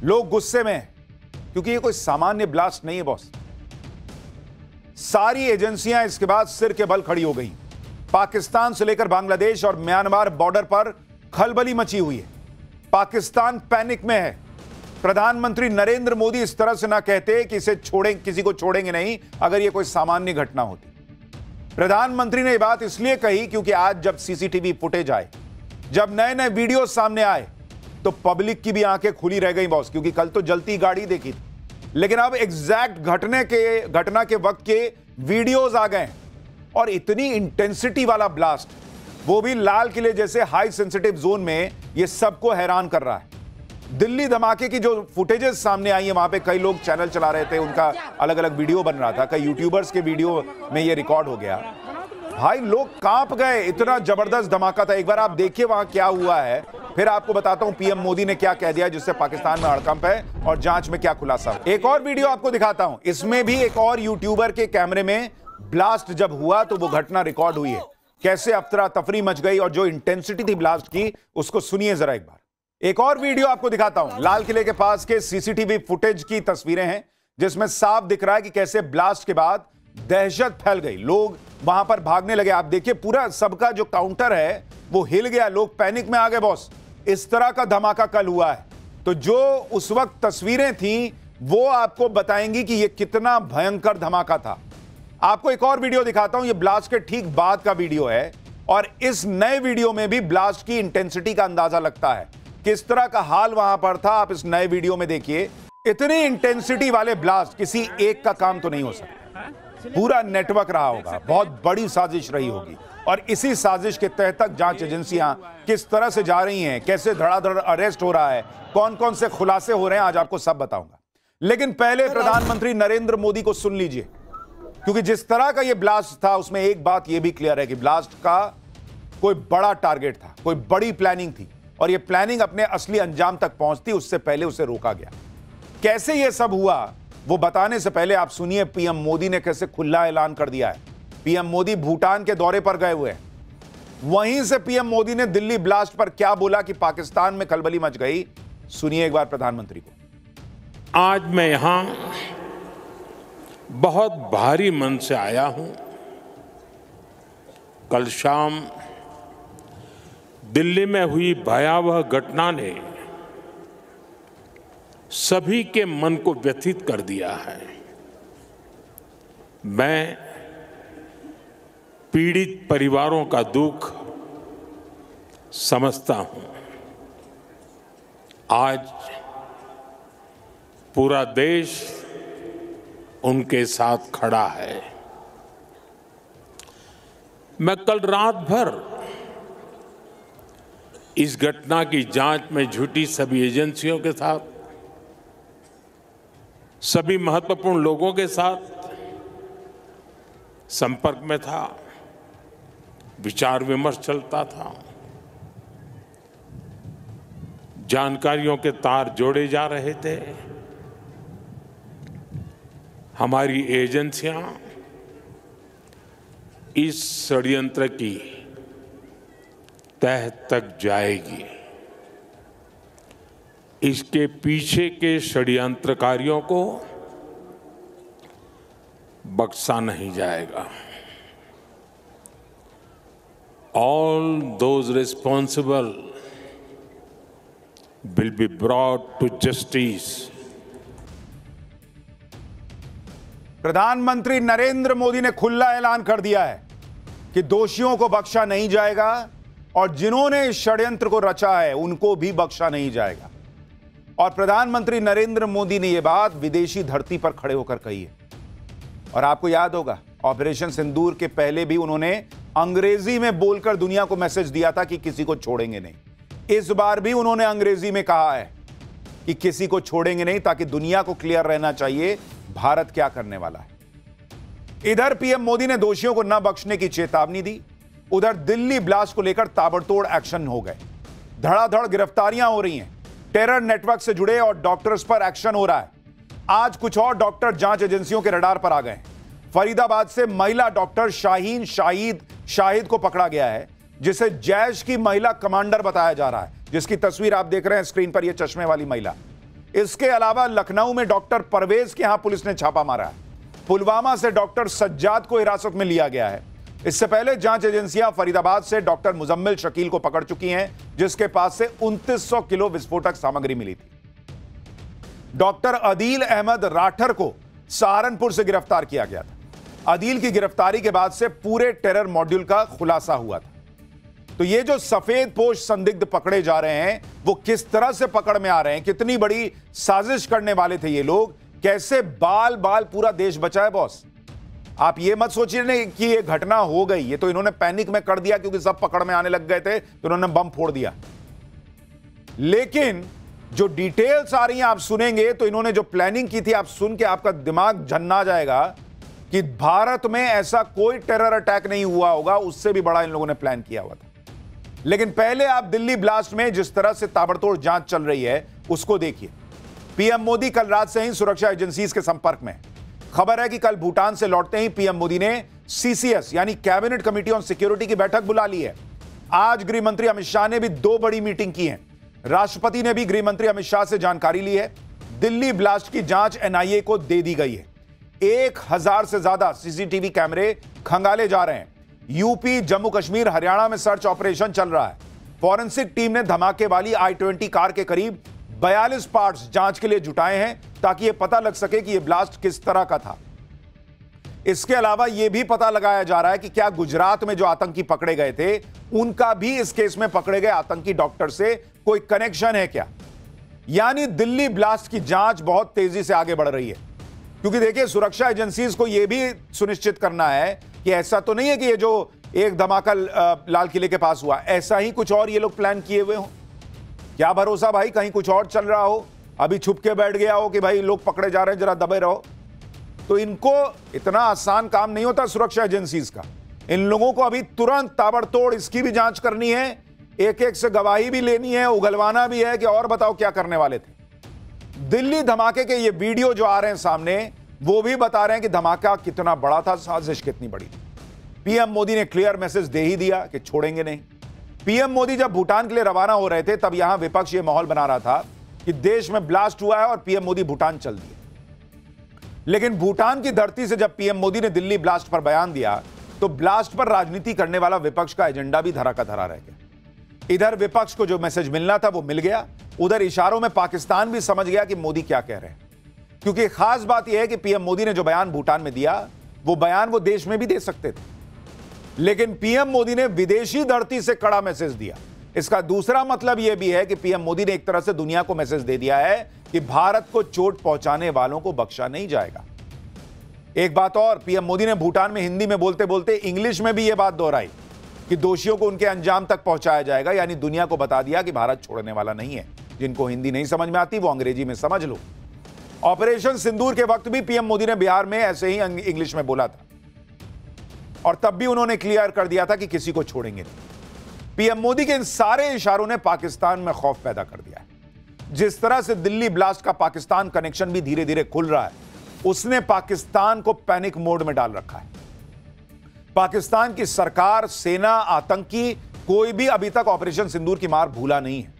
लोग गुस्से में हैं क्योंकि ये कोई सामान्य ब्लास्ट नहीं है बॉस। सारी एजेंसियां इसके बाद सिर के बल खड़ी हो गई। पाकिस्तान से लेकर बांग्लादेश और म्यांमार बॉर्डर पर खलबली मची हुई है। पाकिस्तान पैनिक में है। प्रधानमंत्री नरेंद्र मोदी इस तरह से ना कहते कि किसी को छोड़ेंगे नहीं अगर यह कोई सामान्य घटना होती। प्रधानमंत्री ने यह बात इसलिए कही क्योंकि आज जब सीसीटीवी फुटेज आए, जब नए नए वीडियो सामने आए, तो पब्लिक की भी आंखें खुली रह गई बॉस, क्योंकि कल तो जलती गाड़ी देखी थी, लेकिन अब एग्जैक्ट घटना के वक्त के वीडियोस आ गए और इतनी इंटेंसिटी वाला ब्लास्ट, वो भी लाल किले जैसे हाई सेंसिटिव जोन में, ये सबको हैरान कर रहा है। दिल्ली धमाके की जो फुटेजेस सामने आई है, वहां पे कई लोग चैनल चला रहे थे, उनका अलग अलग वीडियो बन रहा था, कई यूट्यूबर्स के वीडियो में ये रिकॉर्ड हो गया। भाई लोग कांप गए, इतना जबरदस्त धमाका था। एक बार आप देखिए वहां क्या हुआ है, फिर आपको बताता हूं पीएम मोदी ने क्या कह दिया जिससे पाकिस्तान में हड़कंप है और जांच में क्या खुलासा हुआ। एक और वीडियो आपको दिखाता हूं, इसमें भी एक और यूट्यूबर के कैमरे में ब्लास्ट जब हुआ तो वो घटना रिकॉर्ड हुई है, कैसे अफरा तफरी मच गई और जो इंटेंसिटी थी ब्लास्ट की, उसको सुनिए जरा एक बार। एक और वीडियो आपको दिखाता हूं, लाल किले के पास के सीसीटीवी फुटेज की तस्वीरें हैं, जिसमें साफ दिख रहा है कि कैसे ब्लास्ट के बाद दहशत फैल गई, लोग वहां पर भागने लगे। आप देखिए पूरा सबका जो काउंटर है वो हिल गया, लोग पैनिक में आ गए बॉस। इस तरह का धमाका कल हुआ है, तो जो उस वक्त तस्वीरें थी वो आपको बताएंगी कि यह कितना भयंकर धमाका था। आपको एक और वीडियो दिखाता हूं, यह ब्लास्ट के ठीक बाद का वीडियो है और इस नए वीडियो में भी ब्लास्ट की इंटेंसिटी का अंदाजा लगता है, किस तरह का हाल वहां पर था। आप इस नए वीडियो में देखिए, इतनी इंटेंसिटी वाले ब्लास्ट किसी एक का काम तो नहीं हो सकता, पूरा नेटवर्क रहा होगा, बहुत बड़ी साजिश रही होगी और इसी साजिश के तहत जांच एजेंसियां किस तरह से जा रही हैं, कैसे धड़ाधड़ अरेस्ट हो रहा है, कौन कौन से खुलासे हो रहे हैं, आज आपको सब बताऊंगा। लेकिन पहले प्रधानमंत्री नरेंद्र मोदी को सुन लीजिए, क्योंकि जिस तरह का यह ब्लास्ट था उसमें एक बात यह भी क्लियर है कि ब्लास्ट का कोई बड़ा टारगेट था, कोई बड़ी प्लानिंग थी और यह प्लानिंग अपने असली अंजाम तक पहुंचती उससे पहले उसे रोका गया। कैसे यह सब हुआ वो बताने से पहले आप सुनिए पीएम मोदी ने कैसे खुला ऐलान कर दिया है। पीएम मोदी भूटान के दौरे पर गए हुए हैं, वहीं से पीएम मोदी ने दिल्ली ब्लास्ट पर क्या बोला कि पाकिस्तान में खलबली मच गई। सुनिए एक बार प्रधानमंत्री को। आज मैं यहां बहुत भारी मन से आया हूं। कल शाम दिल्ली में हुई भयावह घटना ने सभी के मन को व्यथित कर दिया है। मैं पीड़ित परिवारों का दुख समझता हूं। आज पूरा देश उनके साथ खड़ा है। मैं कल रात भर इस घटना की जांच में जुटी सभी एजेंसियों के साथ, सभी महत्वपूर्ण लोगों के साथ संपर्क में था, विचार विमर्श चलता था, जानकारियों के तार जोड़े जा रहे थे। हमारी एजेंसियां इस षड्यंत्र की तह तक जाएगी। इसके पीछे के षड्यंत्रकारियों को बख्शा नहीं जाएगा। All those responsible will be brought to justice. प्रधानमंत्री नरेंद्र मोदी ने खुला ऐलान कर दिया है कि दोषियों को बख्शा नहीं जाएगा और जिन्होंने इस षड्यंत्र को रचा है उनको भी बख्शा नहीं जाएगा। और प्रधानमंत्री नरेंद्र मोदी ने यह बात विदेशी धरती पर खड़े होकर कही है। और आपको याद होगा ऑपरेशन सिंदूर के पहले भी उन्होंने अंग्रेजी में बोलकर दुनिया को मैसेज दिया था कि किसी को छोड़ेंगे नहीं। इस बार भी उन्होंने अंग्रेजी में कहा है कि किसी को छोड़ेंगे नहीं, ताकि दुनिया को क्लियर रहना चाहिए भारत क्या करने वाला है। इधर पीएम मोदी ने दोषियों को न बख्शने की चेतावनी दी, उधर दिल्ली ब्लास्ट को लेकर ताबड़तोड़ एक्शन हो गए। धड़ाधड़ गिरफ्तारियां हो रही हैं, टेरर नेटवर्क से जुड़े और डॉक्टर्स पर एक्शन हो रहा है। आज कुछ और डॉक्टर जांच एजेंसियों के रडार पर आ गए। फरीदाबाद से महिला डॉक्टर शाहीन शाहिद को पकड़ा गया है, जिसे जैश की महिला कमांडर बताया जा रहा है, जिसकी तस्वीर आप देख रहे हैं स्क्रीन पर, यह चश्मे वाली महिला। इसके अलावा लखनऊ में डॉक्टर परवेज के यहां पुलिस ने छापा मारा है। पुलवामा से डॉक्टर सज्जाद को हिरासत में लिया गया है। इससे पहले जांच एजेंसियां फरीदाबाद से डॉक्टर मुजम्मिल शकील को पकड़ चुकी हैं, जिसके पास से 2900 किलो विस्फोटक सामग्री मिली थी। डॉक्टर अदील अहमद राठर को सहारनपुर से गिरफ्तार किया गया था। अदील की गिरफ्तारी के बाद से पूरे टेरर मॉड्यूल का खुलासा हुआ था। तो ये जो सफेद पोश संदिग्ध पकड़े जा रहे हैं, वो किस तरह से पकड़ में आ रहे हैं, कितनी बड़ी साजिश करने वाले थे ये लोग, कैसे बाल बाल पूरा देश बचा है बॉस। आप ये मत सोचिए कि ये घटना हो गई, ये तो इन्होंने पैनिक में कर दिया क्योंकि सब पकड़ में आने लग गए थे तो इन्होंने बम फोड़ दिया। लेकिन जो डिटेल्स आ रही हैं आप सुनेंगे तो इन्होंने जो प्लानिंग की थी, आप सुन के आपका दिमाग झन्ना जाएगा कि भारत में ऐसा कोई टेरर अटैक नहीं हुआ होगा, उससे भी बड़ा इन लोगों ने प्लान किया हुआ था। लेकिन पहले आप दिल्ली ब्लास्ट में जिस तरह से ताबड़तोड़ जांच चल रही है उसको देखिए। पीएम मोदी कल रात से ही सुरक्षा एजेंसीज के संपर्क में। खबर है कि कल भूटान से लौटते ही पीएम मोदी ने सीसीएस यानी कैबिनेट कमेटी ऑन सिक्योरिटी की बैठक बुला ली है। आज गृह मंत्री अमित शाह ने भी 2 बड़ी मीटिंग की है। राष्ट्रपति ने भी गृह मंत्री अमित शाह से जानकारी ली है। दिल्ली ब्लास्ट की जांच एनआईए को दे दी गई है। 1000 से ज्यादा सीसीटीवी कैमरे खंगाले जा रहे हैं। यूपी, जम्मू कश्मीर, हरियाणा में सर्च ऑपरेशन चल रहा है। फॉरेंसिक टीम ने धमाके वाली i20 कार के करीब 42 पार्ट्स जांच के लिए जुटाए हैं ताकि यह पता लग सके कि यह ब्लास्ट किस तरह का था। इसके अलावा यह भी पता लगाया जा रहा है कि क्या गुजरात में जो आतंकी पकड़े गए थे उनका भी इस केस में पकड़े गए आतंकी डॉक्टर से कोई कनेक्शन है क्या। यानी दिल्ली ब्लास्ट की जांच बहुत तेजी से आगे बढ़ रही है, क्योंकि देखिए सुरक्षा एजेंसीज को यह भी सुनिश्चित करना है कि ऐसा तो नहीं है कि ये जो एक धमाका लाल किले के पास हुआ, ऐसा ही कुछ और ये लोग प्लान किए हुए हो। क्या भरोसा भाई, कहीं कुछ और चल रहा हो, अभी छुप के बैठ गया हो कि भाई लोग पकड़े जा रहे हैं, जरा दबे रहो। तो इनको इतना आसान काम नहीं होता सुरक्षा एजेंसीज का। इन लोगों को अभी तुरंत ताबड़तोड़ इसकी भी जांच करनी है, एक एक से गवाही भी लेनी है, उगलवाना भी है कि और बताओ क्या करने वाले थे। दिल्ली धमाके के ये वीडियो जो आ रहे हैं सामने, वो भी बता रहे हैं कि धमाका कितना बड़ा था, साजिश कितनी बड़ी थी। पीएम मोदी ने क्लियर मैसेज दे ही दिया कि छोड़ेंगे नहीं। पीएम मोदी जब भूटान के लिए रवाना हो रहे थे तब यहां विपक्ष ये माहौल बना रहा था कि देश में ब्लास्ट हुआ है और पीएम मोदी भूटान चल दिए। लेकिन भूटान की धरती से जब पीएम मोदी ने दिल्ली ब्लास्ट पर बयान दिया तो ब्लास्ट पर राजनीति करने वाला विपक्ष का एजेंडा भी धरा का धरा रह गया। इधर विपक्ष को जो मैसेज मिलना था वो मिल गया, उधर इशारों में पाकिस्तान भी समझ गया कि मोदी क्या कह रहे हैं। क्योंकि खास बात यह है कि पीएम मोदी ने जो बयान भूटान में दिया वो बयान वो देश में भी दे सकते थे, लेकिन पीएम मोदी ने विदेशी धरती से कड़ा मैसेज दिया। इसका दूसरा मतलब यह भी है कि पीएम मोदी ने एक तरह से दुनिया को मैसेज दे दिया है कि भारत को चोट पहुंचाने वालों को बख्शा नहीं जाएगा। एक बात और, पीएम मोदी ने भूटान में हिंदी में बोलते बोलते इंग्लिश में भी यह बात दोहराई कि दोषियों को उनके अंजाम तक पहुंचाया जाएगा। यानी दुनिया को बता दिया कि भारत छोड़ने वाला नहीं है। जिनको हिंदी नहीं समझ में आती वो अंग्रेजी में समझ लो। ऑपरेशन सिंदूर के वक्त भी पीएम मोदी ने बिहार में ऐसे ही इंग्लिश में बोला था और तब भी उन्होंने क्लियर कर दिया था कि किसी को छोड़ेंगे नहीं। पीएम मोदी के इन सारे इशारों ने पाकिस्तान में खौफ पैदा कर दिया है। जिस तरह से दिल्ली ब्लास्ट का पाकिस्तान कनेक्शन भी धीरे धीरे खुल रहा है, उसने पाकिस्तान को पैनिक मोड में डाल रखा है। पाकिस्तान की सरकार, सेना, आतंकी कोई भी अभी तक ऑपरेशन सिंदूर की मार भूला नहीं है।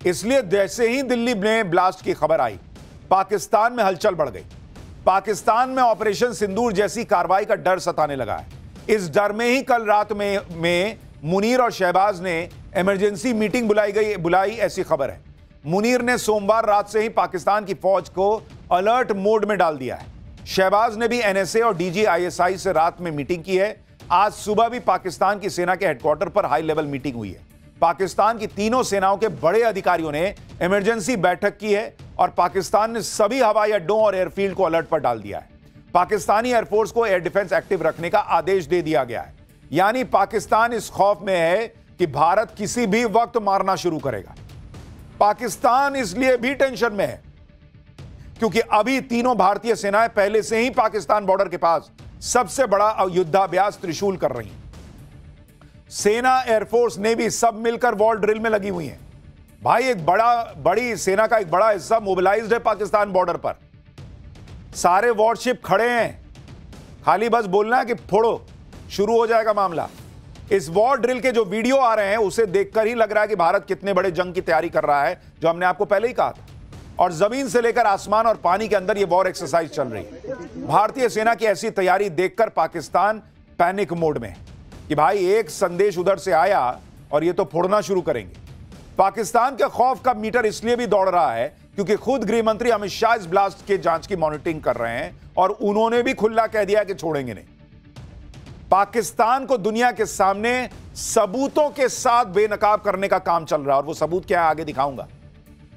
इसलिए जैसे ही दिल्ली में ब्लास्ट की खबर आई, पाकिस्तान में हलचल बढ़ गई। पाकिस्तान में ऑपरेशन सिंदूर जैसी कार्रवाई का डर सताने लगा है। इस डर में ही कल रात में मुनीर और शहबाज ने इमरजेंसी मीटिंग बुलाई, ऐसी खबर है। मुनीर ने सोमवार रात से ही पाकिस्तान की फौज को अलर्ट मोड में डाल दिया है। शहबाज ने भी एनएसए और डीजीआईएसआई से रात में मीटिंग की है। आज सुबह भी पाकिस्तान की सेना के हेडक्वार्टर पर हाई लेवल मीटिंग हुई है। पाकिस्तान की तीनों सेनाओं के बड़े अधिकारियों ने इमरजेंसी बैठक की है और पाकिस्तान ने सभी हवाई अड्डों और एयरफील्ड को अलर्ट पर डाल दिया है। पाकिस्तानी एयरफोर्स को एयर डिफेंस एक्टिव रखने का आदेश दे दिया गया है। यानी पाकिस्तान इस खौफ में है कि भारत किसी भी वक्त मारना शुरू करेगा। पाकिस्तान इसलिए भी टेंशन में है क्योंकि अभी तीनों भारतीय सेनाएं पहले से ही पाकिस्तान बॉर्डर के पास सबसे बड़ा युद्धाभ्यास त्रिशूल कर रही हैं। सेना, एयरफोर्स, नेवी सब मिलकर वॉर ड्रिल में लगी हुई हैं। भाई एक बड़ी सेना का एक बड़ा हिस्सा मोबिलाइज्ड है पाकिस्तान बॉर्डर पर। सारे वॉरशिप खड़े हैं, खाली बस बोलना है कि फोड़ो, शुरू हो जाएगा मामला। इस वॉर ड्रिल के जो वीडियो आ रहे हैं उसे देखकर ही लग रहा है कि भारत कितने बड़े जंग की तैयारी कर रहा है, जो हमने आपको पहले ही कहा था। और जमीन से लेकर आसमान और पानी के अंदर यह वॉर एक्सरसाइज चल रही है। भारतीय सेना की ऐसी तैयारी देखकर पाकिस्तान पैनिक मोड में है कि भाई एक संदेश उधर से आया और ये तो फोड़ना शुरू करेंगे। पाकिस्तान के खौफ का मीटर इसलिए भी दौड़ रहा है क्योंकि खुद गृह मंत्री अमित शाह इस ब्लास्ट के जांच की मॉनिटरिंग कर रहे हैं और उन्होंने भी खुला कह दिया कि छोड़ेंगे नहीं। पाकिस्तान को दुनिया के सामने सबूतों के साथ बेनकाब करने का काम चल रहा है और वो सबूत क्या है आगे दिखाऊंगा।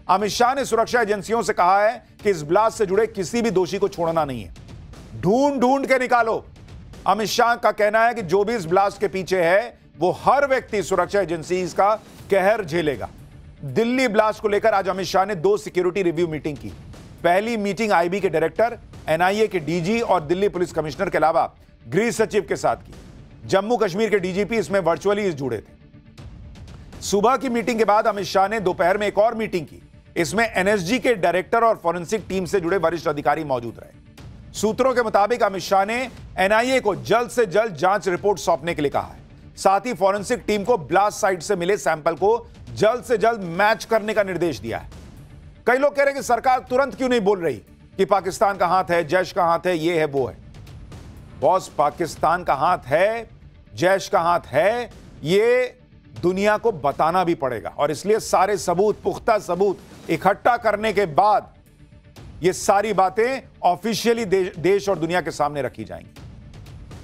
अमित शाह ने सुरक्षा एजेंसियों से कहा है कि इस ब्लास्ट से जुड़े किसी भी दोषी को छोड़ना नहीं है, ढूंढ ढूंढ के निकालो। अमित शाह का कहना है कि जो भी इस ब्लास्ट के पीछे है वो हर व्यक्ति सुरक्षा एजेंसी का कहर झेलेगा। दिल्ली ब्लास्ट को लेकर आज अमित शाह ने 2 सिक्योरिटी रिव्यू मीटिंग की। पहली मीटिंग आईबी के डायरेक्टर, एनआईए के डीजी और दिल्ली पुलिस कमिश्नर के अलावा गृह सचिव के साथ की। जम्मू कश्मीर के डीजीपी इसमें वर्चुअली जुड़े थे। सुबह की मीटिंग के बाद अमित शाह ने दोपहर में एक और मीटिंग की। इसमें एनएसजी के डायरेक्टर और फॉरेंसिक टीम से जुड़े वरिष्ठ अधिकारी मौजूद रहे। सूत्रों के मुताबिक अमित शाह ने एनआईए को जल्द से जल्द जांच रिपोर्ट सौंपने के लिए कहा है। साथ ही फॉरेंसिक टीम को ब्लास्ट साइट से मिले सैंपल को जल्द से जल्द मैच करने का निर्देश दिया है। कई लोग कह रहे हैं कि सरकार तुरंत क्यों नहीं बोल रही कि पाकिस्तान का हाथ है, जैश का हाथ है, ये है वो है। बॉस, पाकिस्तान का हाथ है, जैश का हाथ है, ये दुनिया को बताना भी पड़ेगा और इसलिए सारे सबूत, पुख्ता सबूत इकट्ठा करने के बाद ये सारी बातें ऑफिशियली देश और दुनिया के सामने रखी जाएंगी।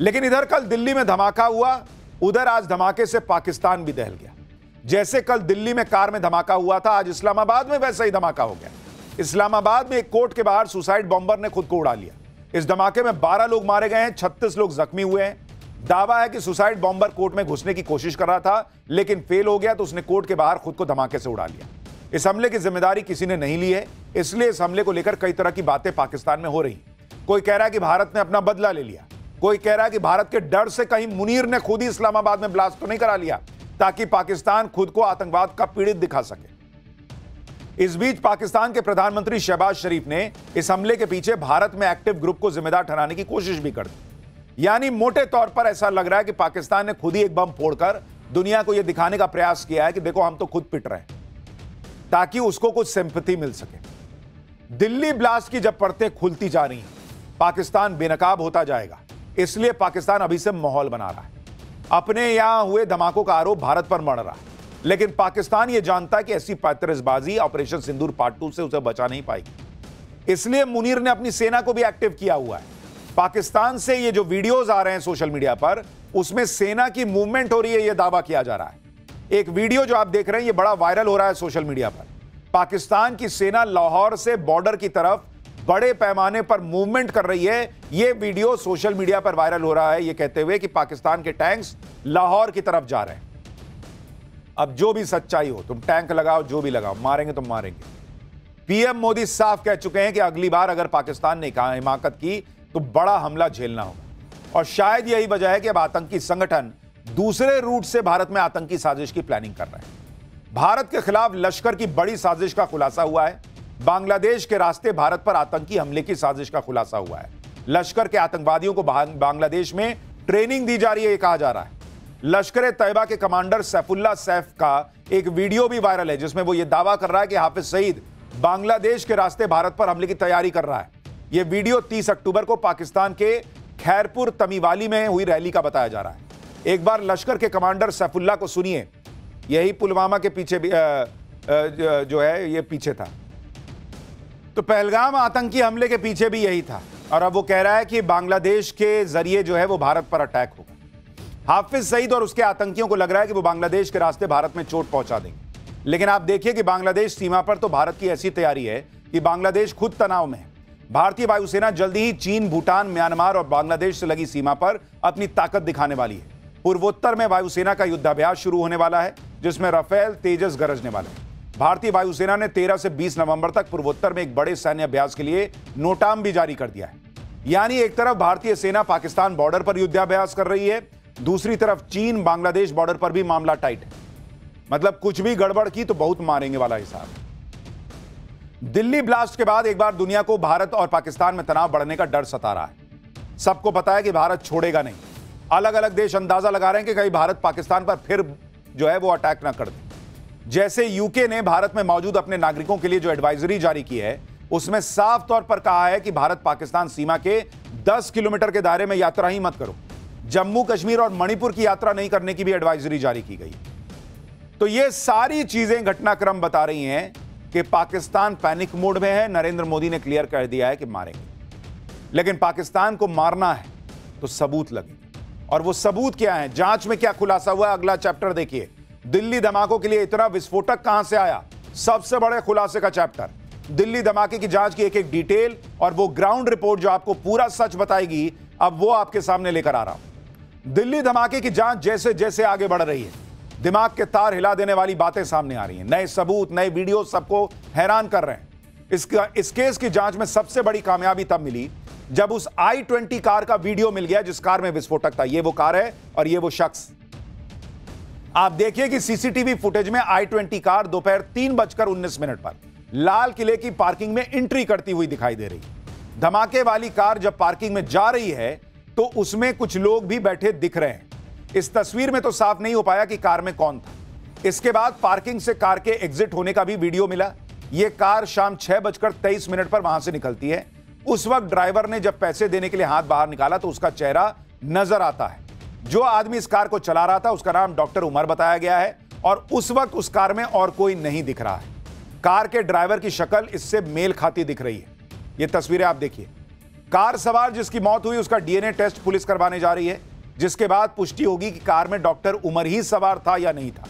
लेकिन इधर कल दिल्ली में धमाका हुआ, उधर आज धमाके से पाकिस्तान भी दहल गया। जैसे कल दिल्ली में कार में धमाका हुआ था, आज इस्लामाबाद में वैसा ही धमाका हो गया। इस्लामाबाद में एक कोर्ट के बाहर सुसाइड बॉम्बर ने खुद को उड़ा लिया। इस धमाके में 12 लोग मारे गए हैं, 36 लोग जख्मी हुए हैं। दावा है कि सुसाइड बॉम्बर कोर्ट में घुसने की कोशिश कर रहा था लेकिन फेल हो गया तो उसने कोर्ट के बाहर खुद को धमाके से उड़ा लिया। इस हमले की जिम्मेदारी किसी ने नहीं ली है, इसलिए इस हमले को लेकर कई तरह की बातें पाकिस्तान में हो रही। कोई कह रहा है कि भारत ने अपना बदला ले लिया, कोई कह रहा है कि भारत के डर से कहीं मुनीर ने खुद ही इस्लामाबाद में ब्लास्ट तो नहीं करा लिया ताकि पाकिस्तान खुद को आतंकवाद का पीड़ित दिखा सके। इस बीच पाकिस्तान के प्रधानमंत्री शहबाज शरीफ ने इस हमले के पीछे भारत में एक्टिव ग्रुप को जिम्मेदार ठहराने की कोशिश भी कर दी। यानी मोटे तौर पर ऐसा लग रहा है कि पाकिस्तान ने खुद ही एक बम फोड़कर दुनिया को यह दिखाने का प्रयास किया है कि देखो हम तो खुद पिट रहे हैं, ताकि उसको कुछ सिंपैथी मिल सके। दिल्ली ब्लास्ट की जब परतें खुलती जा रही हैं, पाकिस्तान बेनकाब होता जाएगा, इसलिए पाकिस्तान अभी से माहौल बना रहा है। अपने यहां हुए धमाकों का आरोप भारत पर मढ़ रहा है, लेकिन पाकिस्तान यह जानता है कि ऐसी पैंतरेबाजी ऑपरेशन सिंदूर पार्ट 2 से उसे बचा नहीं पाएगी। इसलिए मुनीर ने अपनी सेना को भी एक्टिव किया हुआ है। पाकिस्तान से ये जो वीडियोज आ रहे हैं सोशल मीडिया पर, उसमें सेना की मूवमेंट हो रही है, यह दावा किया जा रहा है। एक वीडियो जो आप देख रहे हैं ये बड़ा वायरल हो रहा है सोशल मीडिया पर। पाकिस्तान की सेना लाहौर से बॉर्डर की तरफ बड़े पैमाने पर मूवमेंट कर रही है। यह वीडियो सोशल मीडिया पर वायरल हो रहा है ये कहते हुए कि पाकिस्तान के टैंक्स लाहौर की तरफ जा रहे हैं। अब जो भी सच्चाई हो, तुम टैंक लगाओ, जो भी लगाओ, मारेंगे तो मारेंगे। पीएम मोदी साफ कह चुके हैं कि अगली बार अगर पाकिस्तान ने हिमाकत की तो बड़ा हमला झेलना होगा और शायद यही वजह है कि अब आतंकी संगठन दूसरे रूट से भारत में आतंकी साजिश की प्लानिंग कर रहे हैं। भारत के खिलाफ लश्कर की बड़ी साजिश का खुलासा हुआ है। बांग्लादेश के रास्ते भारत पर आतंकी हमले की साजिश का खुलासा हुआ है। लश्कर के आतंकवादियों को बांग्लादेश में ट्रेनिंग दी जा रही है, यह कहा जा रहा है। लश्कर तैयबा के कमांडर सैफुल्लाह सैफ का एक वीडियो भी वायरल है जिसमें वो ये दावा कर रहा है कि हाफिज सईद बांग्लादेश के रास्ते भारत पर हमले की तैयारी कर रहा है। यह वीडियो 30 अक्टूबर को पाकिस्तान के खैरपुर तमीवाली में हुई रैली का बताया जा रहा है। एक बार लश्कर के कमांडर सैफुल्लाह को सुनिए। यही पुलवामा के पीछे भी जो है ये पीछे था, तो पहलगाम आतंकी हमले के पीछे भी यही था और अब वो कह रहा है कि बांग्लादेश के जरिए जो है वो भारत पर अटैक होगा। हाफिज सईद और उसके आतंकियों को लग रहा है कि वो बांग्लादेश के रास्ते भारत में चोट पहुंचा देंगे, लेकिन आप देखिए कि बांग्लादेश सीमा पर तो भारत की ऐसी तैयारी है कि बांग्लादेश खुद तनाव में है। भारतीय वायुसेना जल्दी ही चीन, भूटान, म्यांमार और बांग्लादेश से लगी सीमा पर अपनी ताकत दिखाने वाली है। पूर्वोत्तर में वायुसेना का युद्धाभ्यास शुरू होने वाला है जिसमें राफेल, तेजस गरजने वाले हैं। भारतीय वायुसेना ने 13 से 20 नवंबर तक पूर्वोत्तर में एक बड़े सैन्य अभ्यास के लिए नोटाम भी जारी कर दिया है। यानी एक तरफ भारतीय सेना पाकिस्तान बॉर्डर पर युद्धाभ्यास कर रही है, दूसरी तरफ चीन बांग्लादेश बॉर्डर पर भी मामला टाइट है। मतलब कुछ भी गड़बड़ की तो बहुत मारेंगे वाला हिसाब। दिल्ली ब्लास्ट के बाद एक बार दुनिया को भारत और पाकिस्तान में तनाव बढ़ने का डर सता रहा है। सबको पता है कि भारत छोड़ेगा नहीं। अलग अलग देश अंदाजा लगा रहे हैं कि कहीं भारत पाकिस्तान पर फिर जो है वो अटैक ना कर दे। जैसे यूके ने भारत में मौजूद अपने नागरिकों के लिए जो एडवाइजरी जारी की है, उसमें साफ तौर पर कहा है कि भारत पाकिस्तान सीमा के 10 किलोमीटर के दायरे में यात्रा ही मत करो। जम्मू कश्मीर और मणिपुर की यात्रा नहीं करने की भी एडवाइजरी जारी की गई। तो ये सारी चीजें घटनाक्रम बता रही हैं कि पाकिस्तान पैनिक मोड में है। नरेंद्र मोदी ने क्लियर कर दिया है कि मारेंगे, लेकिन पाकिस्तान को मारना है तो सबूत लगेंगे। और वो सबूत क्या है? जांच में क्या खुलासा हुआ? अगला चैप्टर देखिए। दिल्ली धमाकों के लिए इतना विस्फोटक कहां से आया? सबसे बड़े खुलासे का चैप्टर, दिल्ली धमाके की जांच की एक एक डिटेल और वो ग्राउंड रिपोर्ट जो आपको पूरा सच बताएगी, अब वो आपके सामने लेकर आ रहा हूं। दिल्ली धमाके की जांच जैसे जैसे आगे बढ़ रही है, दिमाग के तार हिला देने वाली बातें सामने आ रही हैं। नए सबूत, नए वीडियो सबको हैरान कर रहे हैं। इस केस की जांच में सबसे बड़ी कामयाबी तब मिली जब उस i20 कार का वीडियो मिल गया जिस कार में विस्फोटक था। ये वो कार है और ये वो शख्स। आप देखिए कि सीसीटीवी फुटेज में i20 कार दोपहर 3:19 पर लाल किले की पार्किंग में एंट्री करती हुई दिखाई दे रही। धमाके वाली कार जब पार्किंग में जा रही है तो उसमें कुछ लोग भी बैठे दिख रहे हैं। इस तस्वीर में तो साफ नहीं हो पाया कि कार में कौन था। इसके बाद पार्किंग से कार के एग्जिट होने का भी वीडियो मिला। यह कार शाम 6:23 पर वहां से निकलती है। उस वक्त ड्राइवर ने जब पैसे देने के लिए हाथ बाहर निकाला तो उसका चेहरा नजर आता है। जो आदमी इस कार को चला रहा था उसका नाम डॉक्टर उमर बताया गया है और उस वक्त उस कार में और कोई नहीं दिख रहा है। कार के ड्राइवर की शक्ल इससे मेल खाती दिख रही है। ये तस्वीरें आप देखिए। कार सवार जिसकी मौत हुई उसका डीएनए टेस्ट पुलिस करवाने जा रही है, जिसके बाद पुष्टि होगी कि कार में डॉक्टर उमर ही सवार था या नहीं था।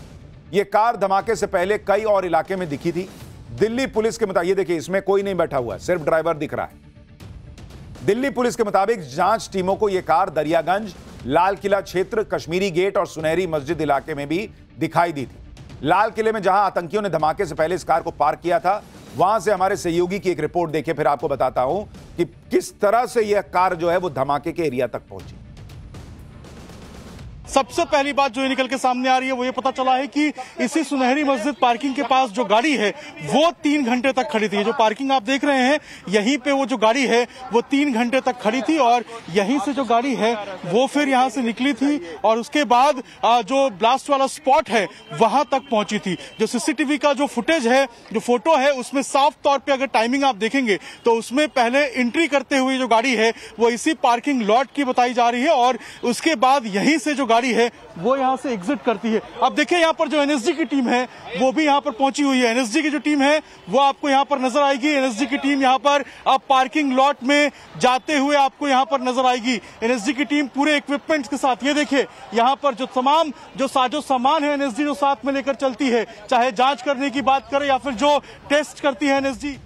यह कार धमाके से पहले कई और इलाके में दिखी थी। दिल्ली पुलिस के मुताबिक, ये देखिए इसमें कोई नहीं बैठा हुआ है, सिर्फ ड्राइवर दिख रहा है। दिल्ली पुलिस के मुताबिक जांच टीमों को यह कार दरियागंज, लाल किला क्षेत्र, कश्मीरी गेट और सुनहरी मस्जिद इलाके में भी दिखाई दी थी। लाल किले में जहां आतंकियों ने धमाके से पहले इस कार को पार्क किया था, वहां से हमारे सहयोगी की एक रिपोर्ट देखिए, फिर आपको बताता हूं कि किस तरह से यह कार जो है वो धमाके के एरिया तक पहुंची। सबसे पहली बात जो निकल के सामने आ रही है वो ये पता चला है कि इसी सुनहरी मस्जिद पार्किंग के पास जो गाड़ी है वो 3 घंटे तक खड़ी थी। जो पार्किंग आप देख रहे हैं यहीं पे वो जो गाड़ी है वो 3 घंटे तक खड़ी थी और यहीं से जो गाड़ी है वो फिर यहां से निकली थी और उसके बाद जो ब्लास्ट वाला स्पॉट है वहां तक पहुंची थी। जो सीसीटीवी का जो फुटेज है, जो फोटो है, उसमें साफ तौर पर अगर टाइमिंग आप देखेंगे तो उसमें पहले एंट्री करते हुए जो गाड़ी है वो इसी पार्किंग लॉट की बताई जा रही है और उसके बाद यहीं से जो गाड़ी है वो यहां से एग्जिट करती है। अब देखिए यहां पर जो एनएसजी की टीम है वो भी यहां पर पहुंची हुई है। एनएसजी की जो टीम है वो आपको यहां पर नजर आएगी। एनएसजी की टीम यहां पर अब पार्किंग लॉट में जाते हुए आपको यहां पर नजर आएगी। एनएसजी की टीम पूरे इक्विपमेंट्स के साथ, ये देखिए यहां पर जो तमाम जो साजो सामान है एनएसजी जो साथ में लेकर चलती है, चाहे जांच करने की बात करें या फिर जो टेस्ट करती है एनएसजी।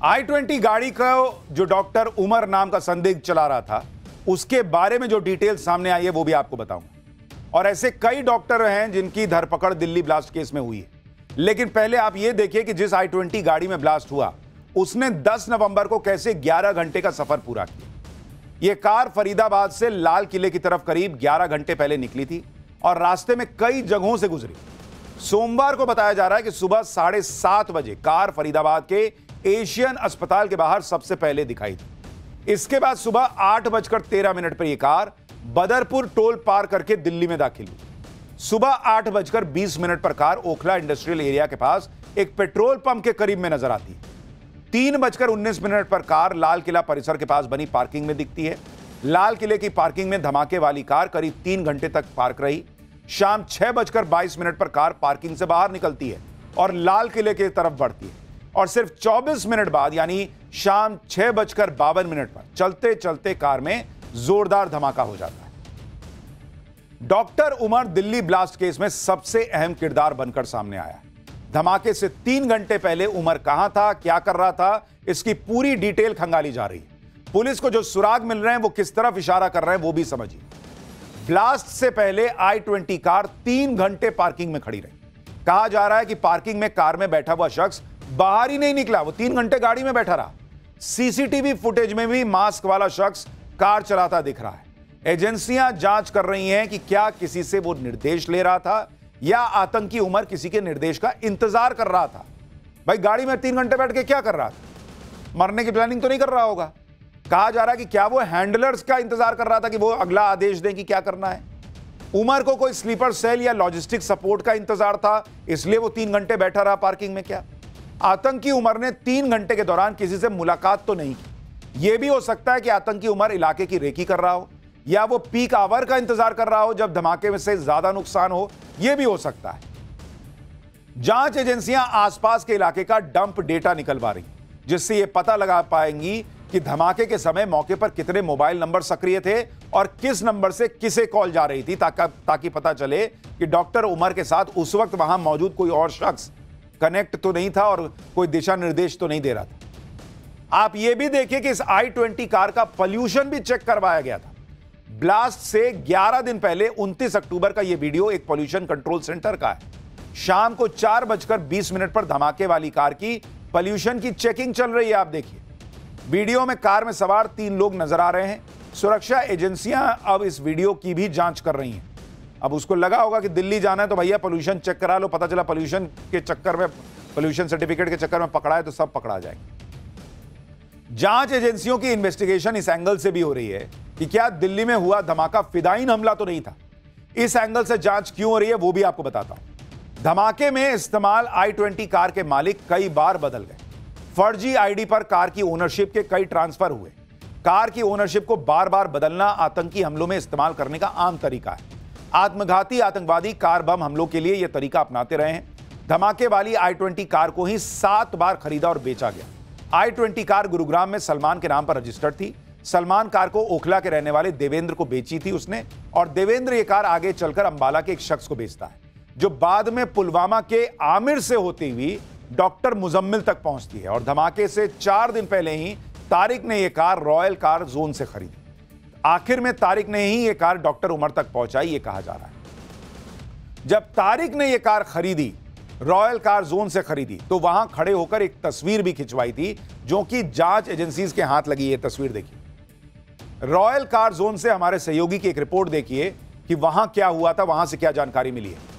i20 गाड़ी का जो डॉक्टर उमर नाम का संदिग्ध चला रहा था उसके बारे में जो डिटेल सामने आई है वो भी आपको बताऊंगा। और ऐसे कई डॉक्टर हैं जिनकी धरपकड़ दिल्ली ब्लास्ट केस में हुई है। लेकिन पहले आप ये देखिए कि जिस i20 गाड़ी में ब्लास्ट हुआ उसने 10 नवंबर को कैसे 11 घंटे का सफर पूरा किया। यह कार फरीदाबाद से लाल किले की तरफ करीब 11 घंटे पहले निकली थी और रास्ते में कई जगहों से गुजरी। सोमवार को बताया जा रहा है कि सुबह 7:30 बजे कार फरीदाबाद के एशियन अस्पताल के बाहर सबसे पहले दिखाई थी। इसके बाद सुबह 8:13 पर यह कार बदरपुर टोल पार करके दिल्ली में दाखिल हुई। सुबह 8:20 पर कार ओखला इंडस्ट्रियल एरिया के पास एक पेट्रोल पंप के करीब में नजर आती है। 3:19 पर कार लाल किला परिसर के पास बनी पार्किंग में दिखती है। लाल किले की पार्किंग में धमाके वाली कार करीब 3 घंटे तक पार्क रही। शाम 6:22 पर कार पार्किंग से बाहर निकलती है और लाल किले की तरफ बढ़ती है और सिर्फ 24 मिनट बाद यानी शाम 6:52 पर चलते चलते कार में जोरदार धमाका हो जाता है। Doctor Umar Delhi blast case में सबसे अहम किरदार बनकर सामने आया। धमाके से 3 घंटे पहले उमर कहां था, क्या कर रहा था, इसकी पूरी डिटेल खंगाली जा रही है। पुलिस को जो सुराग मिल रहे हैं वो किस तरफ इशारा कर रहे हैं वो भी समझिए। ब्लास्ट से पहले i20 कार 3 घंटे पार्किंग में खड़ी रही। कहा जा रहा है कि पार्किंग में कार में बैठा हुआ शख्स बाहर ही नहीं निकला, वो 3 घंटे गाड़ी में बैठा रहा। सीसीटीवी फुटेज में भी मास्क वाला शख्स कार चलाता दिख रहा है। एजेंसियां जांच कर रही हैं कि क्या किसी से वो निर्देश ले रहा था या आतंकी उमर किसी के निर्देश का इंतजार कर रहा था। भाई गाड़ी में 3 घंटे बैठ के क्या कर रहा था? मरने की प्लानिंग तो नहीं कर रहा होगा। कहा जा रहा है कि क्या वो हैंडलर्स का इंतजार कर रहा था कि वो अगला आदेश दें कि क्या करना है। उमर को कोई स्लीपर सेल या लॉजिस्टिक सपोर्ट का इंतजार था, इसलिए वो 3 घंटे बैठा रहा पार्किंग में? क्या आतंकी उमर ने 3 घंटे के दौरान किसी से मुलाकात तो नहीं की? यह भी हो सकता है कि आतंकी उमर इलाके की रेकी कर रहा हो, या वो पीक आवर का इंतजार कर रहा हो जब धमाके में से ज्यादा नुकसान हो। यह भी हो सकता है। जांच एजेंसियां आसपास के इलाके का डंप डेटा निकलवा रही, जिससे यह पता लगा पाएंगी कि धमाके के समय मौके पर कितने मोबाइल नंबर सक्रिय थे और किस नंबर से किसे कॉल जा रही थी, ताकि पता चले कि डॉक्टर उमर के साथ उस वक्त वहां मौजूद कोई और शख्स कनेक्ट तो नहीं था और कोई दिशा निर्देश तो नहीं दे रहा था। आप यह भी देखिए कि इस i20 कार का पोल्यूशन भी चेक करवाया गया था। ब्लास्ट से 11 दिन पहले 29 अक्टूबर का यह वीडियो एक पोल्यूशन कंट्रोल सेंटर का है। शाम को 4:20 पर धमाके वाली कार की पोल्यूशन की चेकिंग चल रही है। आप देखिए वीडियो में कार में सवार 3 लोग नजर आ रहे हैं। सुरक्षा एजेंसियां अब इस वीडियो की भी जांच कर रही हैं। अब उसको लगा होगा कि दिल्ली जाना है तो भैया पोल्यूशन चेक करा लो, पता चला पोल्यूशन के चक्कर में, पोल्यूशन सर्टिफिकेट के चक्कर में पकड़ा है तो सब पकड़ा जाएंगे। जांच एजेंसियों की इन्वेस्टिगेशन इस एंगल से भी हो रही है कि क्या दिल्ली में हुआ धमाका फिदायीन हमला तो नहीं था। इस एंगल से जांच क्यों हो रही है वो भी आपको बताता हूं। धमाके में इस्तेमाल i20 कार के मालिक कई बार बदल गए। फर्जी आईडी पर कार की ओनरशिप के कई ट्रांसफर हुए। कार की ओनरशिप को बार बार बदलना आतंकी हमलों में इस्तेमाल करने का आम तरीका है। आत्मघाती आतंकवादी कार बम हमलों के लिए यह तरीका अपनाते रहे हैं। धमाके वाली i20 कार को ही 7 बार खरीदा और बेचा गया। i20 कार गुरुग्राम में सलमान के नाम पर रजिस्टर्ड थी। सलमान कार को ओखला के रहने वाले देवेंद्र को बेची थी उसने, और देवेंद्र ये कार आगे चलकर अंबाला के एक शख्स को बेचता है, जो बाद में पुलवामा के आमिर से होती हुई डॉक्टर मुजम्मिल तक पहुंचती है। और धमाके से 4 दिन पहले ही तारिक ने यह कार रॉयल कार जोन से खरीदी। आखिर में तारिक ने ही यह कार डॉक्टर उमर तक पहुंचाई, यह कहा जा रहा है। जब तारिक ने यह कार खरीदी, रॉयल कार जोन से खरीदी, तो वहां खड़े होकर एक तस्वीर भी खिंचवाई थी, जो कि जांच एजेंसीज के हाथ लगी। यह तस्वीर देखिए, रॉयल कार जोन से हमारे सहयोगी की एक रिपोर्ट देखिए कि वहां क्या हुआ था, वहां से क्या जानकारी मिली है।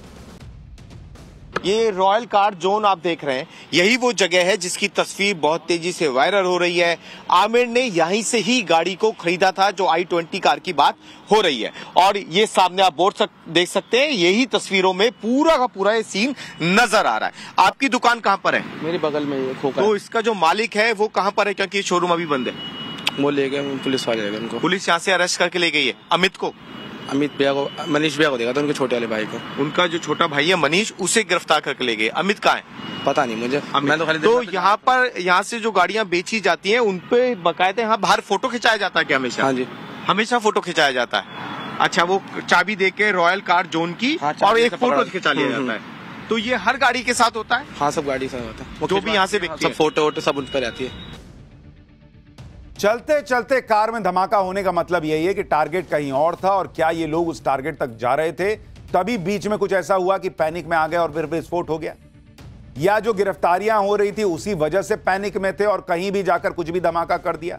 ये रॉयल कार जोन आप देख रहे हैं, यही वो जगह है जिसकी तस्वीर बहुत तेजी से वायरल हो रही है। आमिर ने यहीं से ही गाड़ी को खरीदा था, जो i20 कार की बात हो रही है। और ये सामने आप बोर्ड देख सकते हैं, यही तस्वीरों में पूरा का पूरा ये सीन नजर आ रहा है। आपकी दुकान कहाँ पर है? मेरे बगल में ये खोखा। तो इसका जो मालिक है वो कहाँ पर है, क्योंकि शोरूम अभी बंद है? वो ले गए, पुलिस वाले ले गए उनको। पुलिस यहाँ से अरेस्ट करके ले गई है अमित को? अमित भैया को, मनीष भैया को देखा था, उनके छोटे वाले भाई को। उनका जो छोटा भाई है मनीष, उसे गिरफ्तार करके ले गए। अमित कहाँ है? पता नहीं मुझे, मैं तो खाली तो यहाँ से जो गाड़ियाँ बेची जाती हैं उनपे बकायदे यहाँ बाहर फोटो खिंचाया जाता है क्या हमेशा? हाँ जी, हमेशा फोटो खिंचाया जाता है। अच्छा, वो चाबी दे के रॉयल कार जोन की, हाँ, और एक फोटो खिंचा लिया जाता है। तो ये हर गाड़ी के साथ होता है? हाँ, सब गाड़ी से होता है, जो भी यहाँ से बिकती है, सब फोटो वोटो सब उन पर रहती है। चलते चलते कार में धमाका होने का मतलब यही है कि टारगेट कहीं और था, और क्या ये लोग उस टारगेट तक जा रहे थे, तभी बीच में कुछ ऐसा हुआ कि पैनिक में आ गए और फिर विस्फोट हो गया, या जो गिरफ्तारियां हो रही थी उसी वजह से पैनिक में थे और कहीं भी जाकर कुछ भी धमाका कर दिया।